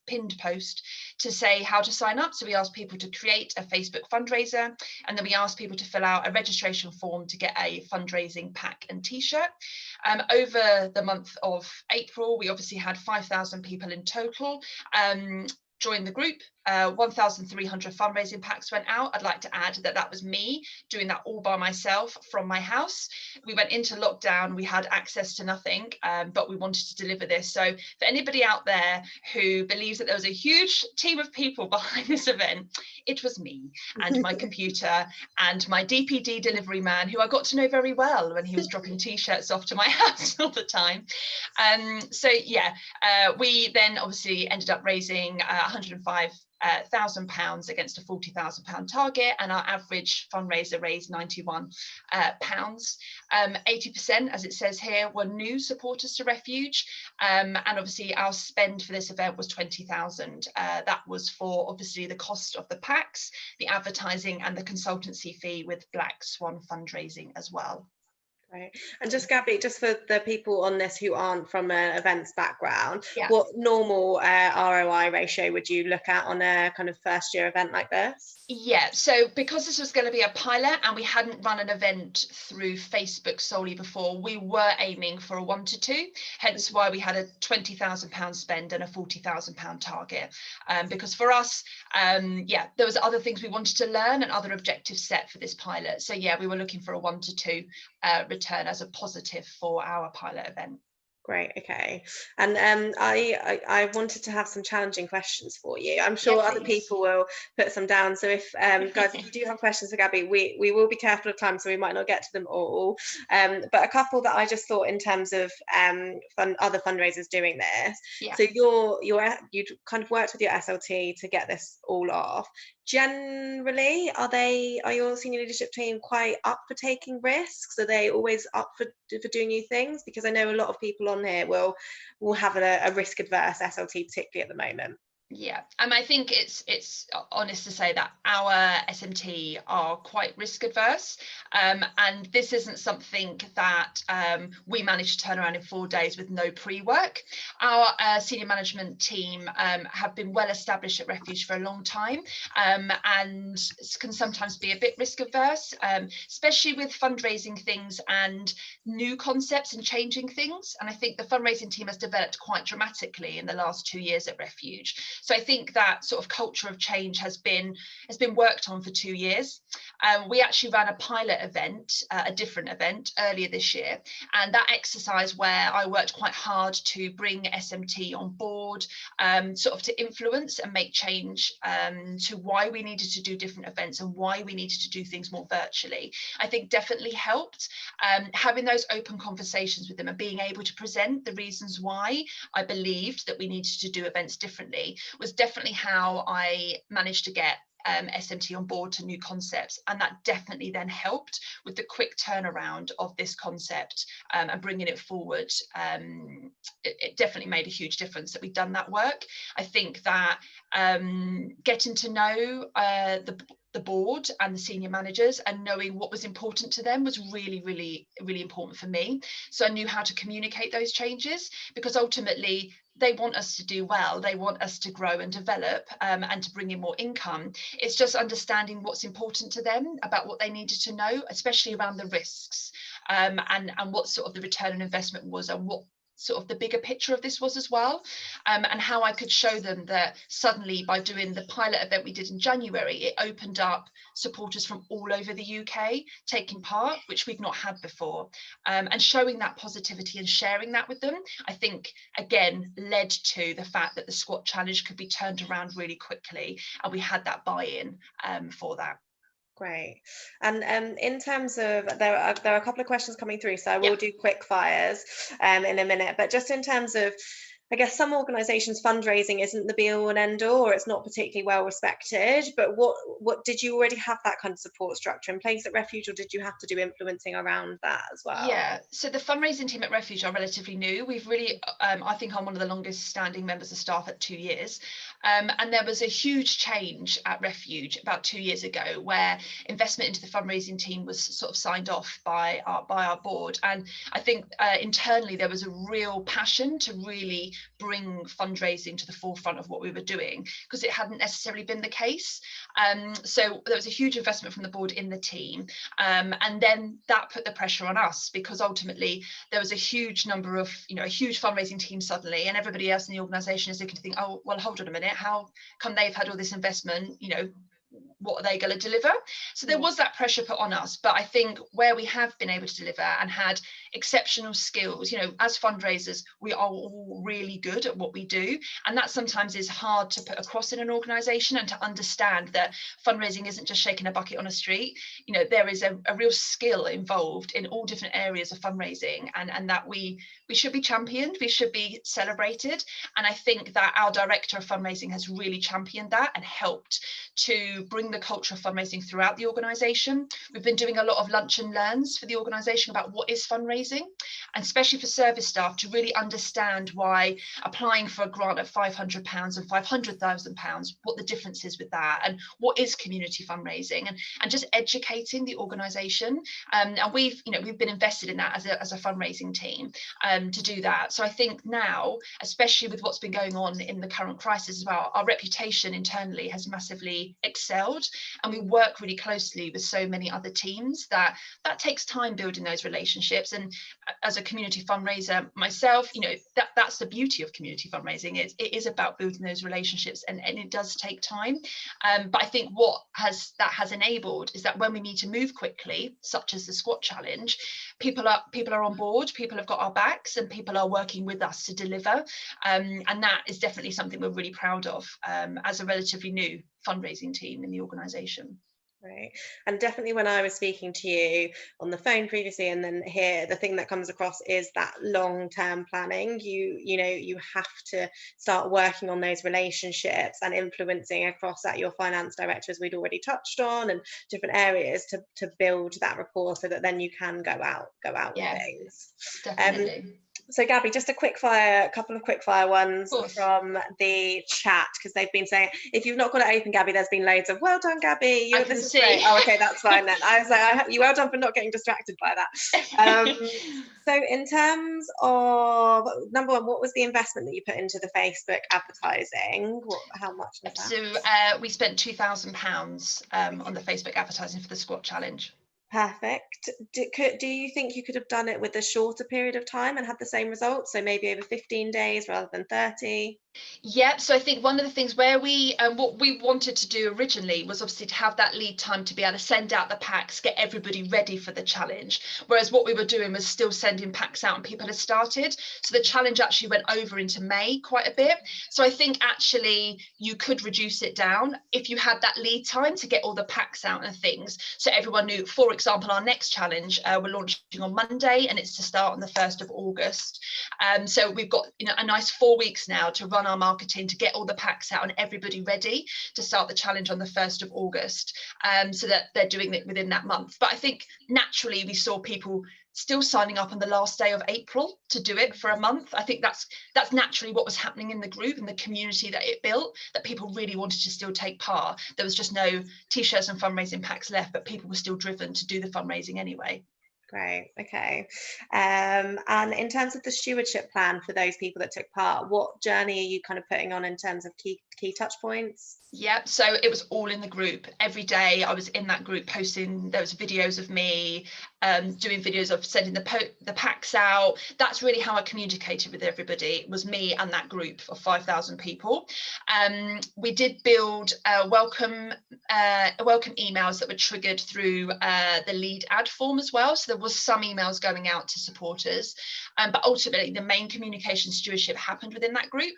[SPEAKER 3] pinned post to say how to sign up. So we asked people to create a Facebook fundraiser, and then we asked people to fill out a registration form to get a fundraising pack and t-shirt. Over the month of April, we obviously had 5,000 people in total join the group. 1,300 fundraising packs went out. I'd like to add that that was me doing that all by myself from my house. We went into lockdown, we had access to nothing, but we wanted to deliver this. So for anybody out there who believes that there was a huge team of people behind this event, it was me and my computer and my DPD delivery man, who I got to know very well when he was dropping t-shirts off to my house all the time. So yeah, we then obviously ended up raising £105,000 against a £40,000 target, and our average fundraiser raised £91. 80%, as it says here, were new supporters to Refuge, and obviously our spend for this event was £20,000. That was for obviously the cost of the packs, the advertising, and the consultancy fee with Black Swan Fundraising as well.
[SPEAKER 1] Right. And just Gabby, just for the people on this who aren't from an events background,
[SPEAKER 3] yeah.
[SPEAKER 1] What normal ROI ratio would you look at on a kind of first year event like this?
[SPEAKER 3] Yeah, so because this was going to be a pilot and we hadn't run an event through Facebook solely before, we were aiming for a 1 to 2, hence why we had a £20,000 spend and a £40,000 target. Because for us, yeah, there was other things we wanted to learn and other objectives set for this pilot. So yeah, we were looking for a 1 to 2 return as a positive for our pilot event.
[SPEAKER 1] Great, okay. And I wanted to have some challenging questions for you. I'm sure other people will put some down. So if guys, if you do have questions for Gabby, we will be careful of time, so we might not get to them all. But a couple that I just thought in terms of other fundraisers doing this.
[SPEAKER 3] Yeah.
[SPEAKER 1] So you kind of worked with your SLT to get this all off. Generally, are your senior leadership team quite up for taking risks? Are they always up for doing new things? Because I know a lot of people on here will have a risk adverse SLT, particularly at the moment.
[SPEAKER 3] Yeah, I think it's honest to say that our SMT are quite risk adverse, and this isn't something that we managed to turn around in 4 days with no pre-work. Our senior management team have been well established at Refuge for a long time, and can sometimes be a bit risk adverse, especially with fundraising things and new concepts and changing things. And I think the fundraising team has developed quite dramatically in the last 2 years at Refuge. So I think that sort of culture of change has been worked on for 2 years. We actually ran a pilot event, a different event earlier this year, and that exercise where I worked quite hard to bring SMT on board, sort of to influence and make change to why we needed to do different events and why we needed to do things more virtually, I think definitely helped. Having those open conversations with them and being able to present the reasons why I believed that we needed to do events differently was definitely how I managed to get SMT on board to new concepts, and that definitely then helped with the quick turnaround of this concept and bringing it forward. It definitely made a huge difference that we'd done that work. I think that getting to know the board and the senior managers and knowing what was important to them was really, really, really important for me. So I knew how to communicate those changes, because ultimately they want us to do well. They want us to grow and develop and to bring in more income. It's just understanding what's important to them about what they needed to know, especially around the risks and what sort of the return on investment was, and what sort of the bigger picture of this was as well, and how I could show them that suddenly by doing the pilot event we did in January, it opened up supporters from all over the UK taking part, which we've not had before, and showing that positivity and sharing that with them, I think again led to the fact that the squat challenge could be turned around really quickly, and we had that buy-in for that.
[SPEAKER 1] Great. And in terms of, there are a couple of questions coming through, so I will do quick fires in a minute, but just in terms of, I guess some organisations fundraising isn't the be all and end all, or it's not particularly well respected, but what did you already have that kind of support structure in place at Refuge, or did you have to do influencing around that as well?
[SPEAKER 3] Yeah, so the fundraising team at Refuge are relatively new. We've really, I think I'm one of the longest standing members of staff at 2 years. And there was a huge change at Refuge about 2 years ago, where investment into the fundraising team was sort of signed off by our board. And I think internally there was a real passion to really bring fundraising to the forefront of what we were doing, because it hadn't necessarily been the case. So there was a huge investment from the board in the team, and then that put the pressure on us, because ultimately there was a huge number of, a huge fundraising team suddenly, and everybody else in the organisation is looking to think, oh well, hold on a minute, how come they've had all this investment, what are they going to deliver? So there was that pressure put on us, but I think where we have been able to deliver and had exceptional skills, as fundraisers, we are all really good at what we do, and that sometimes is hard to put across in an organisation, and to understand that fundraising isn't just shaking a bucket on a street. There is a real skill involved in all different areas of fundraising, and that we should be championed, we should be celebrated, and I think that our director of fundraising has really championed that and helped to bring the culture of fundraising throughout the organisation. We've been doing a lot of lunch and learns for the organisation about what is fundraising, and especially for service staff, to really understand why applying for a grant of £500 and £500,000, what the difference is with that, and what is community fundraising, and just educating the organisation. And we've been invested in that as a fundraising team to do that. So I think now, especially with what's been going on in the current crisis as well, our reputation internally has massively excelled, and we work really closely with so many other teams that takes time building those relationships. And as a community fundraiser myself, that's the beauty of community fundraising. It is about building those relationships, and it does take time. But I think what has enabled is that when we need to move quickly, such as the squat challenge, people are on board, people have got our backs, and people are working with us to deliver. And that is definitely something we're really proud of as a relatively new fundraising team in the organisation.
[SPEAKER 1] Right. And definitely when I was speaking to you on the phone previously, and then here, the thing that comes across is that long-term planning. You have to start working on those relationships and influencing across at your finance director, as we'd already touched on, and different areas to build that rapport, so that then you can go out with things.
[SPEAKER 3] Definitely.
[SPEAKER 1] So Gabby, just a couple of quick fire ones from the chat, because they've been saying, if you've not got it open, Gabby, there's been loads of well done, Gabby. This is great. Oh, okay, that's fine then. I was like, you well done for not getting distracted by that. So in terms of number one, what was the investment that you put into the Facebook advertising? How much was that?
[SPEAKER 3] So we spent £2,000 on the Facebook advertising for the squat challenge.
[SPEAKER 1] Perfect. Do you think you could have done it with a shorter period of time and had the same results? So maybe over 15 days rather than 30?
[SPEAKER 3] Yeah, so I think one of the things where what we wanted to do originally was obviously to have that lead time to be able to send out the packs, get everybody ready for the challenge. Whereas what we were doing was still sending packs out and people had started. So the challenge actually went over into May quite a bit. So I think actually you could reduce it down if you had that lead time to get all the packs out and things. So everyone knew, for example, our next challenge, we're launching on Monday, and it's to start on the 1st of August. So we've got a nice 4 weeks now to run our marketing, to get all the packs out and everybody ready to start the challenge on the 1st of August, so that they're doing it within that month. But I think naturally we saw people still signing up on the last day of April to do it for a month. I think that's naturally what was happening in the group and the community that it built, that people really wanted to still take part. There was just no t-shirts and fundraising packs left, but people were still driven to do the fundraising anyway.
[SPEAKER 1] Great. Okay. And in terms of the stewardship plan for those people that took part, what journey are you kind of putting on in terms of key touch points?
[SPEAKER 3] Yeah, so it was all in the group. Every day I was in that group posting. There was videos of me doing videos of sending the packs out. That's really how I communicated with everybody. It was me and that group of 5,000 people. We did build welcome emails that were triggered through the lead ad form as well. So there was some emails going out to supporters, but ultimately the main communication stewardship happened within that group.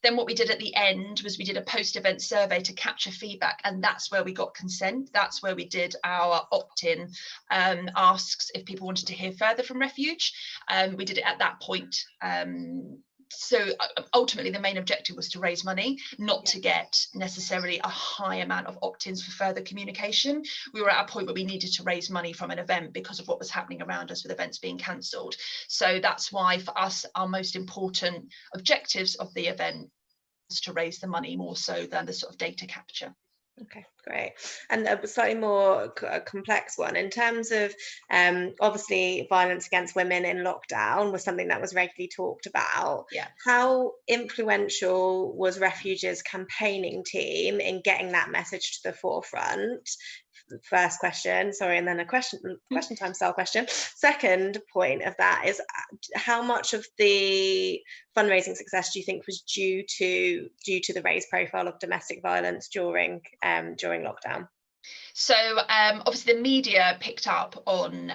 [SPEAKER 3] Then what we did at the end was we did a post-event survey to capture feedback, and that's where we got consent. That's where we did our opt-in asks if people wanted to hear further from Refuge. We did it at that point. So ultimately the main objective was to raise money, not to get necessarily a high amount of opt-ins for further communication. We were at a point where we needed to raise money from an event because of what was happening around us with events being cancelled. So that's why for us, our most important objectives of the event was to raise the money more so than the sort of data capture.
[SPEAKER 1] Okay, great. And a slightly more complex one in terms of obviously violence against women in lockdown was something that was regularly talked about.
[SPEAKER 3] Yeah.
[SPEAKER 1] How influential was Refuge's campaigning team in getting that message to the forefront? First question, sorry, and then a question time style question. Second point of that is how much of the fundraising success do you think was due to the raised profile of domestic violence during lockdown?
[SPEAKER 3] So obviously the media picked up on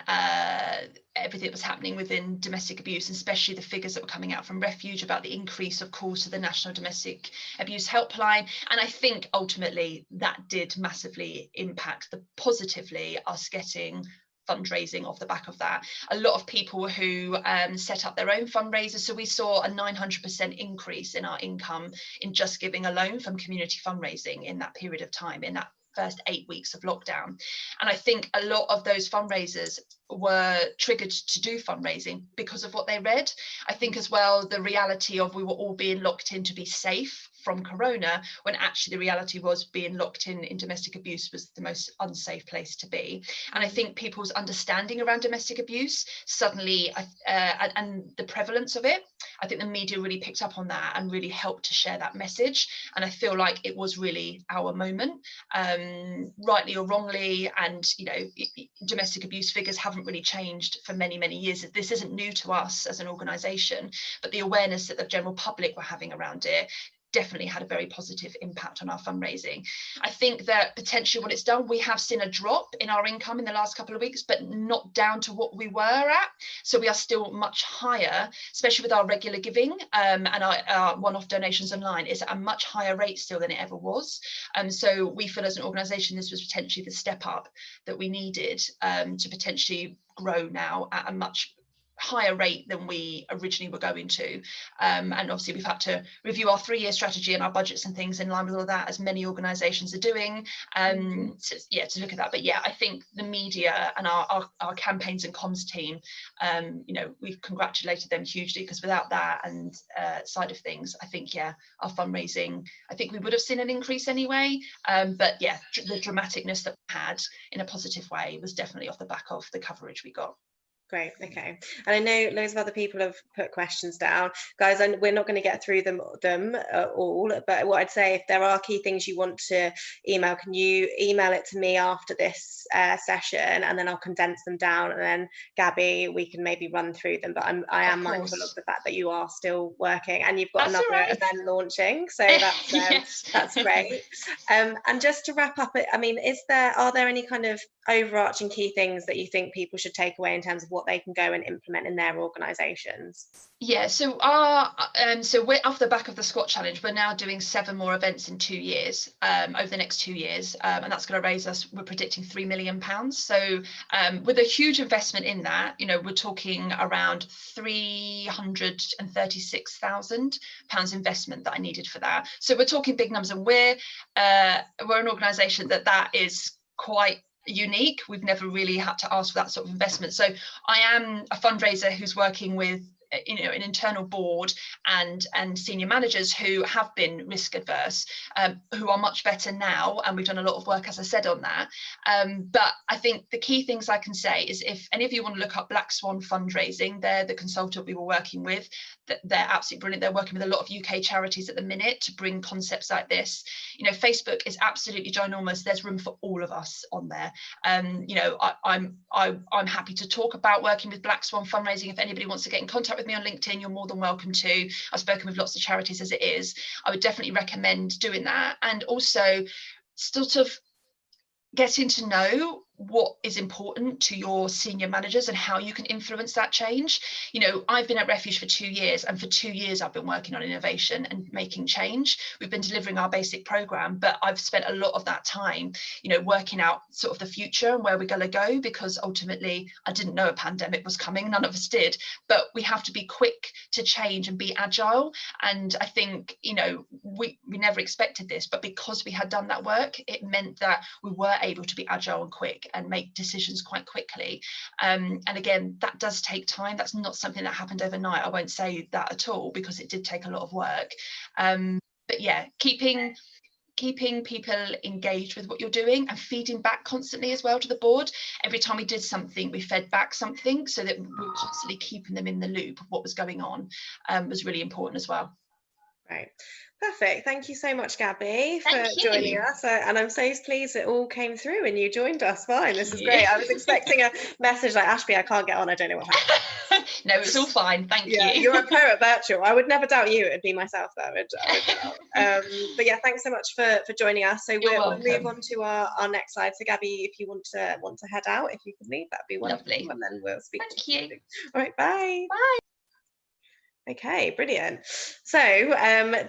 [SPEAKER 3] everything that was happening within domestic abuse, and especially the figures that were coming out from Refuge about the increase of calls to the National Domestic Abuse Helpline. And I think ultimately that did massively impact positively us getting fundraising off the back of that. A lot of people who set up their own fundraisers. So we saw a 900% increase in our income in just giving alone from community fundraising in that period of time, in that first 8 weeks of lockdown. And I think a lot of those fundraisers were triggered to do fundraising because of what they read. I think as well, the reality of we were all being locked in to be safe from corona, when actually the reality was being locked in domestic abuse was the most unsafe place to be. And I think people's understanding around domestic abuse suddenly and the prevalence of it, I think the media really picked up on that and really helped to share that message. And I feel like it was really our moment, rightly or wrongly. And domestic abuse figures haven't really changed for many years. This isn't new to us as an organisation, but the awareness that the general public were having around it definitely had a very positive impact on our fundraising. I think that potentially what it's done, we have seen a drop in our income in the last couple of weeks, but not down to what we were at. So we are still much higher, especially with our regular giving and our one-off donations online is at a much higher rate still than it ever was. So we feel as an organisation, this was potentially the step up that we needed to potentially grow now at a much higher rate than we originally were going to, and obviously we've had to review our 3-year strategy and our budgets and things in line with all of that, as many organisations are doing, to look at that. But yeah, I think the media and our campaigns and comms team, we've congratulated them hugely, because without that and side of things, I think our fundraising, I think we would have seen an increase anyway, but yeah, the dramaticness that we had in a positive way was definitely off the back of the coverage we got.
[SPEAKER 1] Great. Okay. And I know loads of other people have put questions down, guys, and we're not going to get through them all, but what I'd say, if there are key things you want to email, can you email it to me after this session, and then I'll condense them down, and then Gabby, we can maybe run through them. But I am mindful of the fact that you are still working and you've got another event launching, so that's
[SPEAKER 3] yes.
[SPEAKER 1] That's great. And just to wrap up, I mean, are there any kind of overarching key things that you think people should take away in terms of what they can go and implement in their organisations?
[SPEAKER 3] Yeah, so we're off the back of the Squat Challenge. We're now doing 7 more events in 2 years, over the next 2 years, and that's going to raise us, we're predicting £3 million. So with a huge investment in that, we're talking around £336,000 investment that I needed for that. So we're talking big numbers, and we're an organisation that is quite unique. We've never really had to ask for that sort of investment. So I am a fundraiser who's working with an internal board and senior managers who have been risk adverse, who are much better now, and we've done a lot of work, as I said, on that. But I think the key things I can say is, if any of you want to look up Black Swan Fundraising, they're the consultant we were working with. They're absolutely brilliant. They're working with a lot of UK charities at the minute to bring concepts like this. Facebook is absolutely ginormous. There's room for all of us on there. I'm happy to talk about working with Black Swan Fundraising. If anybody wants to get in contact with me on LinkedIn, you're more than welcome to. I've spoken with lots of charities as it is. I would definitely recommend doing that, and also sort of getting to know what is important to your senior managers and how you can influence that change. I've been at Refuge for 2 years, and for 2 years I've been working on innovation and making change. We've been delivering our basic program, but I've spent a lot of that time, working out sort of the future and where we're going to go, because ultimately I didn't know a pandemic was coming. None of us did, but we have to be quick to change and be agile. And I think, we never expected this, but because we had done that work, it meant that we were able to be agile and quick and make decisions quite quickly. And again, that does take time. That's not something that happened overnight. I won't say that at all, because it did take a lot of work. But yeah, keeping people engaged with what you're doing and feeding back constantly as well to the board. Every time we did something, we fed back something, so that we were constantly keeping them in the loop of what was going on, was really important as well.
[SPEAKER 1] Right. Perfect. Thank you so much, Gabby, for joining us. And I'm so pleased it all came through and you joined us. Fine. This is great. I was expecting a message like, Ashby, I can't get on. I don't know what happened.
[SPEAKER 3] No, it's all fine. Thank you.
[SPEAKER 1] You're a pro at virtual. I would never doubt you. It'd be myself that would doubt. But yeah, thanks so much for joining us. So we'll move on to our next slide. So Gabby, if you want to head out, if you could leave, that'd be wonderful. Lovely. And then we'll speak to you. All right. Bye.
[SPEAKER 3] Bye.
[SPEAKER 1] Okay, brilliant. So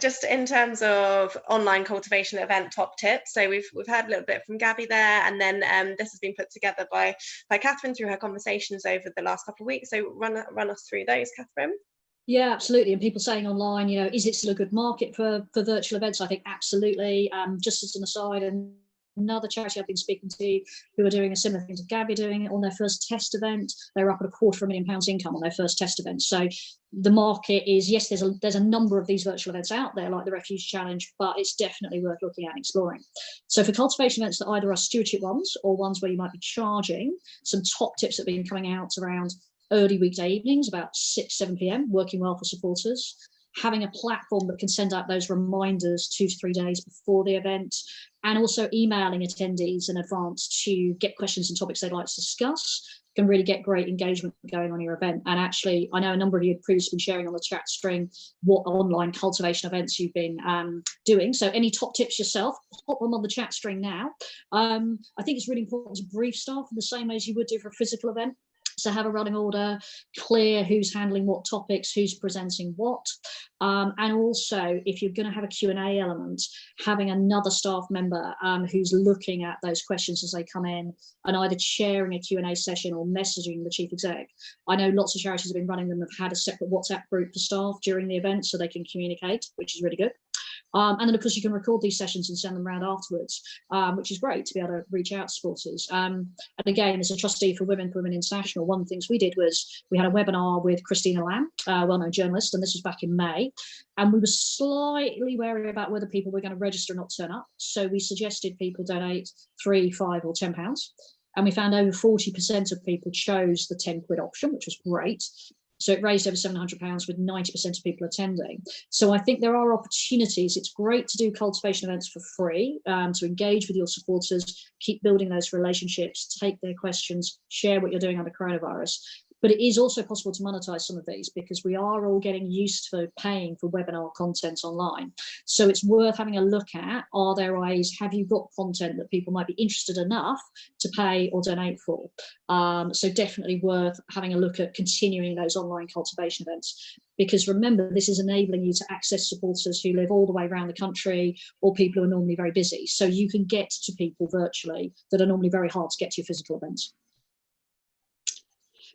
[SPEAKER 1] just in terms of online cultivation event top tips, so we've heard a little bit from Gabby there, and then this has been put together by Catherine through her conversations over the last couple of weeks. So run us through those, Catherine.
[SPEAKER 2] Yeah, absolutely. And people saying online, is it still a good market for virtual events? I think absolutely. Just as an aside, and another charity I've been speaking to who are doing a similar thing to Gabby doing on their first test event. They're up at £250,000 income on their first test event. So the market is, yes, there's a number of these virtual events out there like the Refuge Challenge, but it's definitely worth looking at and exploring. So for cultivation events that either are stewardship ones or ones where you might be charging, some top tips that have been coming out around early weekday evenings, about 6-7 p.m, working well for supporters. Having a platform that can send out those reminders 2 to 3 days before the event, and also emailing attendees in advance to get questions and topics they'd like to discuss can really get great engagement going on your event. And actually, I know a number of you have previously been sharing on the chat string what online cultivation events you've been doing. So any top tips yourself, pop them on the chat string now. I think it's really important to brief staff in the same way as you would do for a physical event. So have a running order, clear who's handling what topics, who's presenting what. And also, if you're going to have a Q&A element, having another staff member who's looking at those questions as they come in and either chairing a Q&A session or messaging the chief exec. I know lots of charities have been running them, have had a separate WhatsApp group for staff during the event so they can communicate, which is really good. And then, of course, you can record these sessions and send them around afterwards, which is great to be able to reach out to supporters. And again, as a trustee for Women International, one of the things we did was we had a webinar with Christina Lamb, well-known journalist, and this was back in May. And we were slightly wary about whether people were going to register or not turn up. So we suggested people donate £3, £5 or £10. And we found over 40% of people chose the £10 option, which was great. So it raised over £700 with 90% of people attending. So I think there are opportunities. It's great to do cultivation events for free, to engage with your supporters, keep building those relationships, take their questions, share what you're doing under coronavirus. But it is also possible to monetize some of these because we are all getting used to paying for webinar content online. So it's worth having a look at, are there ways, have you got content that people might be interested enough to pay or donate for? So definitely worth having a look at continuing those online cultivation events. Because remember, this is enabling you to access supporters who live all the way around the country or people who are normally very busy. So you can get to people virtually that are normally very hard to get to your physical events.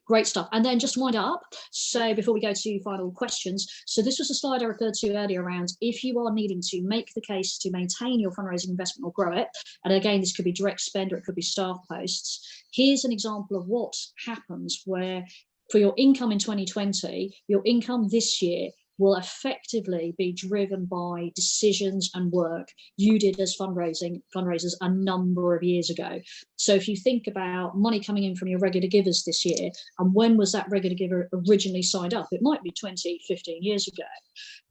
[SPEAKER 2] Great stuff. And then just to wind up, so before we go to final questions, so this was a slide I referred to earlier around if you are needing to make the case to maintain your fundraising investment or grow it, and again, this could be direct spend or it could be staff posts. Here's an example of what happens where for your income in 2020, your income this year will effectively be driven by decisions and work you did as fundraisers a number of years ago. So if you think about money coming in from your regular givers this year, and when was that regular giver originally signed up? It might be 20, 15 years ago.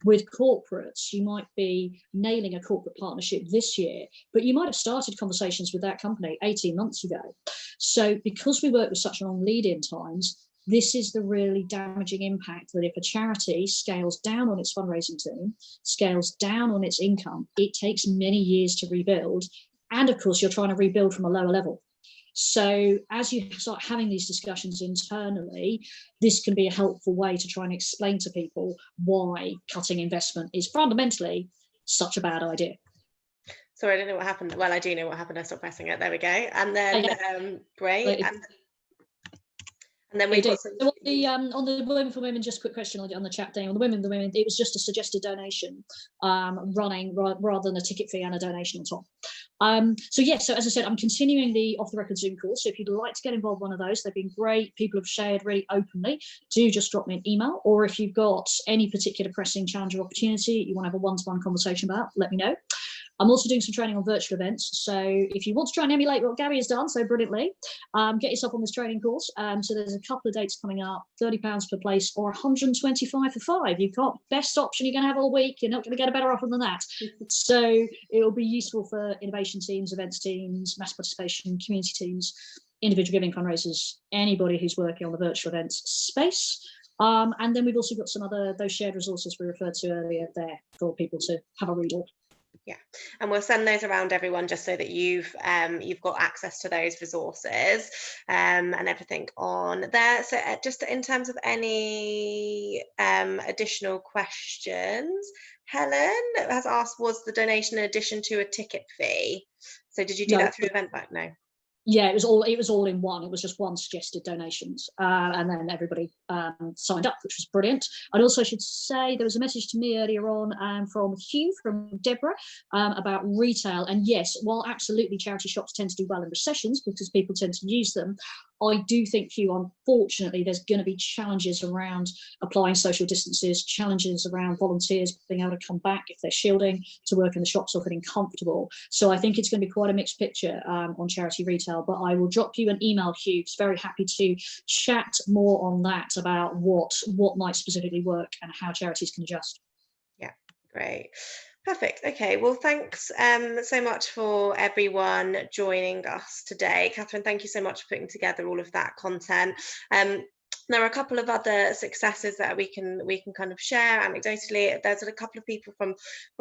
[SPEAKER 2] With corporates, you might be nailing a corporate partnership this year, but you might have started conversations with that company 18 months ago. So because we work with such long lead-in times, this is the really damaging impact that if a charity scales down on its fundraising team, scales down on its income, it takes many years to rebuild. And of course, you're trying to rebuild from a lower level. So as you start having these discussions internally, this can be a helpful way to try and explain to people why cutting investment is fundamentally such a bad idea.
[SPEAKER 1] Sorry, I don't know what happened. Well, I do know what happened. I stopped pressing it. There we go. And then, great. And then we do.
[SPEAKER 2] So on the Women for Women, just a quick question on the chat thing. On the Women, it was just a suggested donation running rather than a ticket fee and a donation on top. So as I said, I'm continuing the Off the Record Zoom calls. So if you'd like to get involved in one of those, they've been great. People have shared really openly. Do just drop me an email, or if you've got any particular pressing challenge or opportunity you want to have a one-to-one conversation about, let me know. I'm also doing some training on virtual events. So if you want to try and emulate what Gabby has done so brilliantly, get yourself on this training course. So there's a couple of dates coming up, £30 per place or 125 for 5. You've got best option you're going to have all week. You're not going to get a better offer than that. So it'll be useful for innovation teams, events teams, mass participation, community teams, individual giving fundraisers, anybody who's working on the virtual events space. And then we've also got some other, those shared resources we referred to earlier there for people to have a read of.
[SPEAKER 1] Yeah, and we'll send those around everyone just so that you've got access to those resources and everything on there. So just in terms of any additional questions, Helen has asked, was the donation in addition to a ticket fee? So did you do that through Eventbrite? No.
[SPEAKER 2] Yeah, it was all in one. It was just one suggested donations, and then everybody signed up, which was brilliant. And also, I should say there was a message to me earlier on from Hugh, from Deborah, about retail. And yes, while absolutely charity shops tend to do well in recessions because people tend to use them, I do think, Hugh, unfortunately, there's going to be challenges around applying social distances, challenges around volunteers being able to come back if they're shielding to work in the shops or feeling comfortable. So I think it's going to be quite a mixed picture on charity retail. But I will drop you an email, Hugh. It's very happy to chat more on that about what might specifically work and how charities can adjust.
[SPEAKER 1] Yeah, great. Perfect. Okay, well, thanks so much for everyone joining us today. Catherine, thank you so much for putting together all of that content. There are a couple of other successes that we can kind of share anecdotally. There's a couple of people from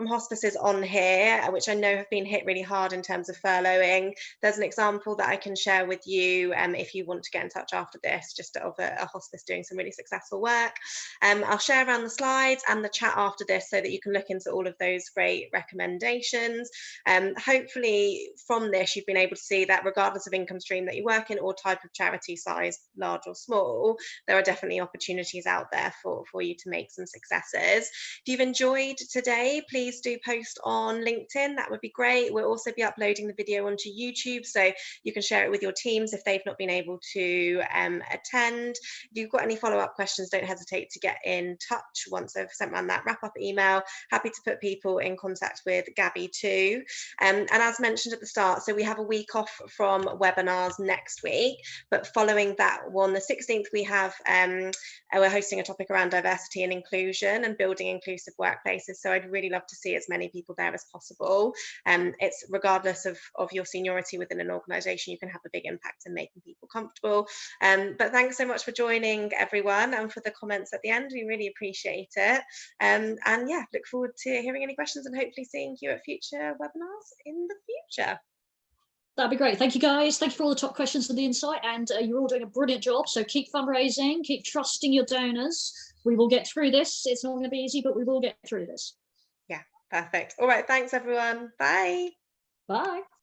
[SPEAKER 1] hospices on here, which I know have been hit really hard in terms of furloughing. There's an example that I can share with you if you want to get in touch after this, just of a hospice doing some really successful work. I'll share around the slides and the chat after this so that you can look into all of those great recommendations. Hopefully from this you've been able to see that regardless of income stream that you work in or type of charity size, large or small, there are definitely opportunities out there for you to make some successes. If you've enjoyed today, please do post on LinkedIn. That would be great. We'll also be uploading the video onto YouTube, so you can share it with your teams if they've not been able to attend. If you've got any follow-up questions, don't hesitate to get in touch once I've sent around that wrap-up email. Happy to put people in contact with Gabby too. And as mentioned at the start, so we have a week off from webinars next week, but following that one, the 16th, we have we're hosting a topic around diversity and inclusion and building inclusive workplaces. So I'd really love to see as many people there as possible. It's regardless of your seniority within an organisation, you can have a big impact in making people comfortable. But thanks so much for joining, everyone, and for the comments at the end. We really appreciate it. And yeah, look forward to hearing any questions and hopefully seeing you at future webinars in the future.
[SPEAKER 2] That'd be great. Thank you, guys. Thank you for all the top questions and the insight. And you're all doing a brilliant job. So keep fundraising, keep trusting your donors. We will get through this. It's not going to be easy, but we will get through this.
[SPEAKER 1] Yeah, perfect. All right. Thanks, everyone. Bye.
[SPEAKER 2] Bye.